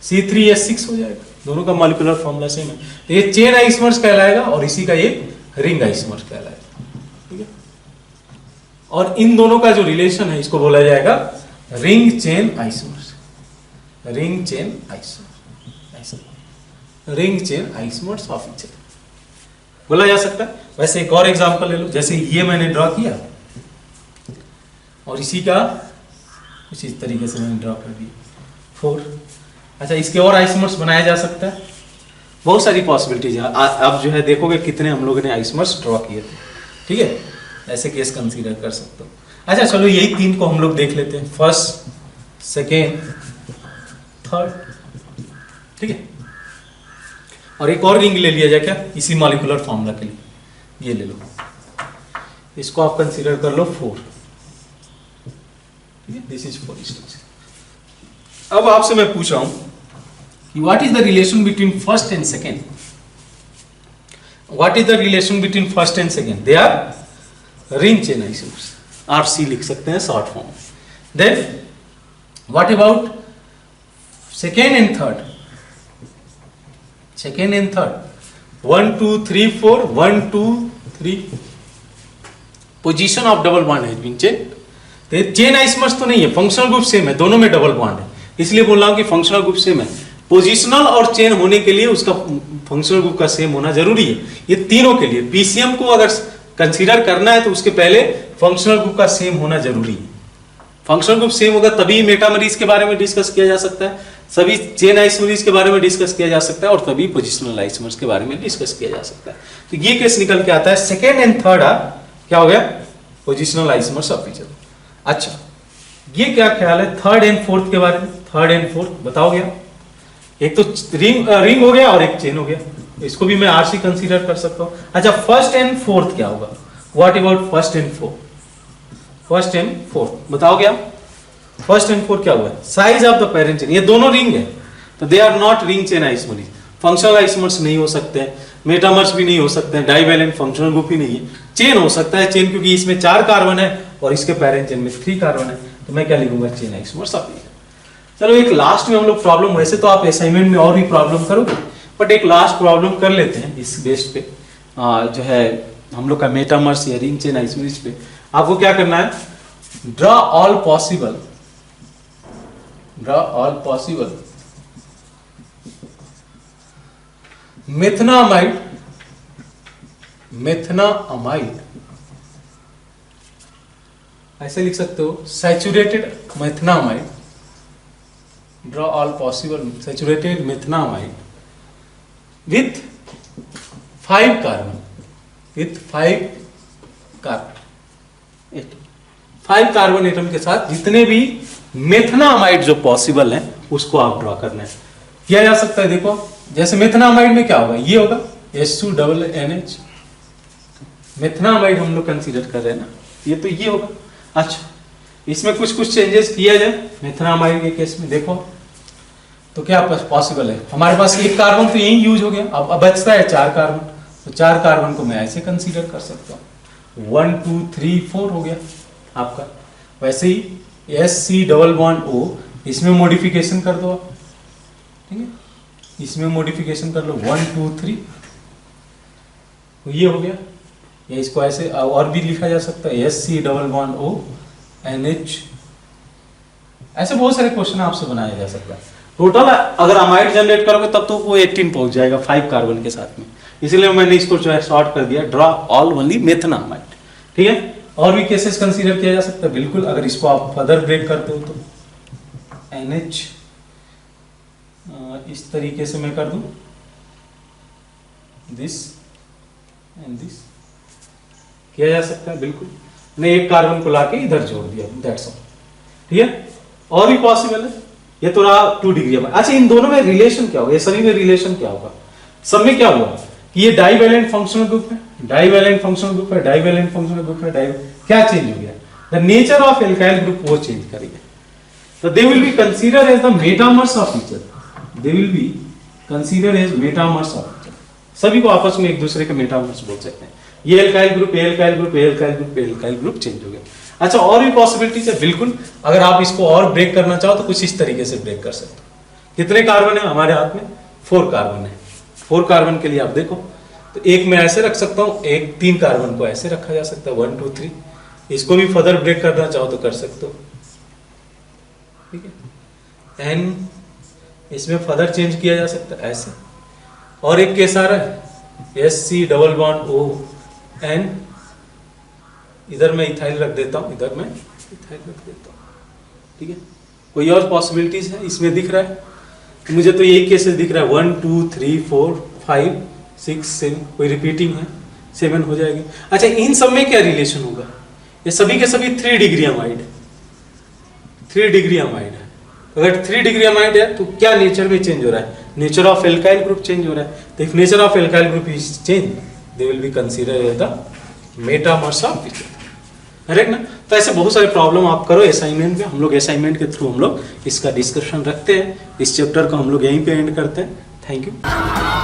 C3H6 हो जाएगा, दोनों का मॉलिक्यूलर फॉर्मूला सेम है। तो ये चेन आइसोमर्स कहलाएगा और इसी का ये रिंग आइसोमर्स कहलाएगा, ठीक है। और इन दोनों का जो रिलेशन है इसको बोला जाएगा ring chain isomers, ring chain isomers of each other बोला जा सकता है। वैसे एक और एग्जांपल ले लो, जैसे ये मैंने ड्रॉ किया और इसी का कुछ इस तरीके से मैंने ड्रॉ कर दिया 4। अच्छा, इसके और आइसोमर्स बनाया जा सकता है, बहुत सारी पॉसिबिलिटीज है। अब जो है देखोगे कितने हम लोगों ने आइसोमर्स ड्रॉ किए थे, ठीक है, ऐसे केस कंसीडर कर सकते हो। अच्छा चलो यही 3 को हम लोग देख लेते हैं, फर्स्ट, सेकेंड, थर्ड, ठीक है। और एक और रिंग ले लिया जाए क्या इसी मॉलिक्यूलर फॉर्मूला के लिए, ये ले लो, इसको आप कंसीडर कर लो 4, ठीक है, दिस इज 4 इंस्टेंस। अब आपसे मैं पूछ रहा हूं कि what is the relation between first and second, what is the relation between first and second, they are ring chain isomers, आप सी लिख सकते हैं short form. Then what about second and third, second and third 1 2 3 4 1 2 3 position of double bond has been change. तो chain isomers तो नहीं है, functional group same है, दोनों में डबल बॉन्ड है, इसलिए बोल रहा हूं कि फंक्शनल ग्रुप सेम है। पोजिशनल और चेन होने के लिए उसका फंक्शनल ग्रुप का सेम होना जरूरी है, ये तीनों के लिए। पीसीएम को अगर कंसीडर करना है तो उसके पहले फंक्शनल ग्रुप का सेम होना जरूरी है। फंक्शनल ग्रुप सेम होगा तभी मेटामरीज के बारे में डिस्कस किया जा सकता है, सभी चेन आइसोमरीज के बारे में डिस्कस किया जा सकता है और तभी पोजिशनल आइसोमर्स के बारे में डिस्कस किया जा सकता है। तो ये केस निकल के आता है सेकेंड एंड थर्ड क्या हो गया, positional isomers of each other. अच्छा, ये क्या ख्याल है थर्ड एंड फोर्थ के बारे में? थर्ड एंड फोर्थ बताओ गया, एक तो रिंग हो गया और एक चेन हो गया, इसको भी मैं आरसी कंसीडर कर सकता हूं। अच्छा, फर्स्ट एंड फोर्थ क्या होगा? What about first and fourth? First and fourth बताओ क्या, फर्स्ट एंड फोर्थ क्या हुआ? Size of the parent chain, ये दोनों रिंग है तो they are not ring chain isomerism. Functional isomers नहीं हो सकते हैं, मेटामर्स भी नहीं हो सकते हैं, डाइवैलेंट फंक्शनल ग्रुप ही नहीं है। चेन हो सकता है, चेन क्योंकि इसमें 4 कार्बन है और इसके पेरेंट चेन में 3 कार्बन है, तो मैं क्या लिखूंगा, chain isomers of each other. चलो एक लास्ट में हम लोग प्रॉब्लम, वैसे तो आप असाइनमेंट में और भी प्रॉब्लम करोगे, बट एक लास्ट प्रॉब्लम कर लेते हैं इस बेस पे, जो है हम लोग का मेटामर्स या रिंग चेन आइसोमरीज पे। आपको क्या करना है, ड्रॉ ऑल पॉसिबल मेथनामाइड ऐसे लिख सकते हो, saturated methanamide, draw all possible saturated methanamide with 5 carbon, with 5 carbon atom के साथ जितने भी मेथनामाइड जो पॉसिबल है उसको आप ड्रॉ करना है। किया जा सकता है, देखो जैसे मेथनामाइड में क्या होगा, ये होगा H2NH, मेथनामाइड हम लोग कंसीडर कर रहे हैं ना, ये तो ये होगा। अच्छा, इसमें कुछ चेंजेस किया जाए मेथनामाइड के केस में, देखो तो क्या पॉसिबल है, हमारे पास 1 कार्बन तो यही यूज हो गया, अब बचता है 4 कार्बन, तो 4 कार्बन को मैं ऐसे कंसीडर कर सकता हूँ, 1 2 3 4 हो गया आपका। वैसे ही SC+O, इसमें मॉडिफिकेशन कर दो आप, ठीक है, इसमें मॉडिफिकेशन कर लो 1 2 3, तो ये हो गया। या इसको ऐसे और भी लिखा जा सकता है SC+O NH, ऐसे बहुत सारे क्वेश्चन आपसे बनाया जा सकता है। टोटल अगर अमाइड जनरेट करोगे तब तो वो 18 पहुंच जाएगा 5 कार्बन के साथ में, इसलिए मैंने इसको जो है शॉर्ट कर दिया, ड्रॉ ऑल ओनली मेथनामाइड। ठीक है, और भी केसेस कंसीडर किया जा सकता है बिल्कुल, अगर इसको आप फर्दर ब्रेक करते हो तो NH इस तरीके से मैं कर दूं, दिस एंड दिस किया जा सकता है बिल्कुल, मैंने 1 कार्बन को लाके इधर जोड़ दिया, दैट्स ऑल। ठीक है, और भी पॉसिबल है, ये तो रहा 2 डिग्री में। अच्छा, इन दोनों में रिलेशन क्या होगा, ये सभी में रिलेशन क्या होगा? सब में क्या हुआ कि ये डाइवैलेंट फंक्शनल ग्रुप है, डाइवैलेंट फंक्शनल ग्रुप है, डाइवैलेंट फंक्शनल ग्रुप है, क्या चेंज हो गया? The nature of alkyl group वो चेंज करेगा, तो they will be consider as the metamers of each other, they will be consider as metamers of each other. सभी को आपस में एक दूसरे के मेटामर्स बोल सकते हैं। ये alkyl group, alkyl group, alkyl group, alkyl group change हो गया। अच्छा, और भी पॉसिबिलिटीज है बिल्कुल, अगर आप इसको और ब्रेक करना चाहो तो कुछ इस तरीके से ब्रेक कर सकते हो। कितने कार्बन है हमारे हाथ में? 4 कार्बन है। 4 कार्बन के लिए आप देखो तो एक मैं ऐसे रख सकता हूँ, एक 3 कार्बन को ऐसे रखा जा सकता है, 1 2 3। इसको भी फर्दर ब्रेक करना चाहो तो कर सकते हो, ठीक है। एन इसमें फर्दर चेंज किया जा सकता है ऐसे, और एक केस आ रहा है SC+O N, इधर मैं इथाइल रख देता हूँ, इधर मैं इथाइल रख देता हूँ, ठीक है। कोई और पॉसिबिलिटीज है इसमें दिख रहा है? तो मुझे तो यही केसेस दिख रहा है, 1 2 3 4 5 6 7, कोई रिपीटिंग है 7 हो जाएगी। अच्छा, इन सब में क्या रिलेशन होगा? ये सभी के सभी 3 डिग्री अमाइड है, 3 डिग्री अमाइड है। अगर 3 डिग्री अमाइड है तो क्या नेचर में चेंज हो रहा है? Nature of alkyl group change हो रहा है। तो if nature of alkyl group is change, they will be considered as the metamers of each other, correct ना? तो ऐसे बहुत सारे प्रॉब्लम आप करो असाइनमेंट में, हम लोग असाइनमेंट के थ्रू हम लोग इसका डिस्कशन रखते हैं। इस चैप्टर को हम लोग यहीं पे एंड करते हैं। Thank you.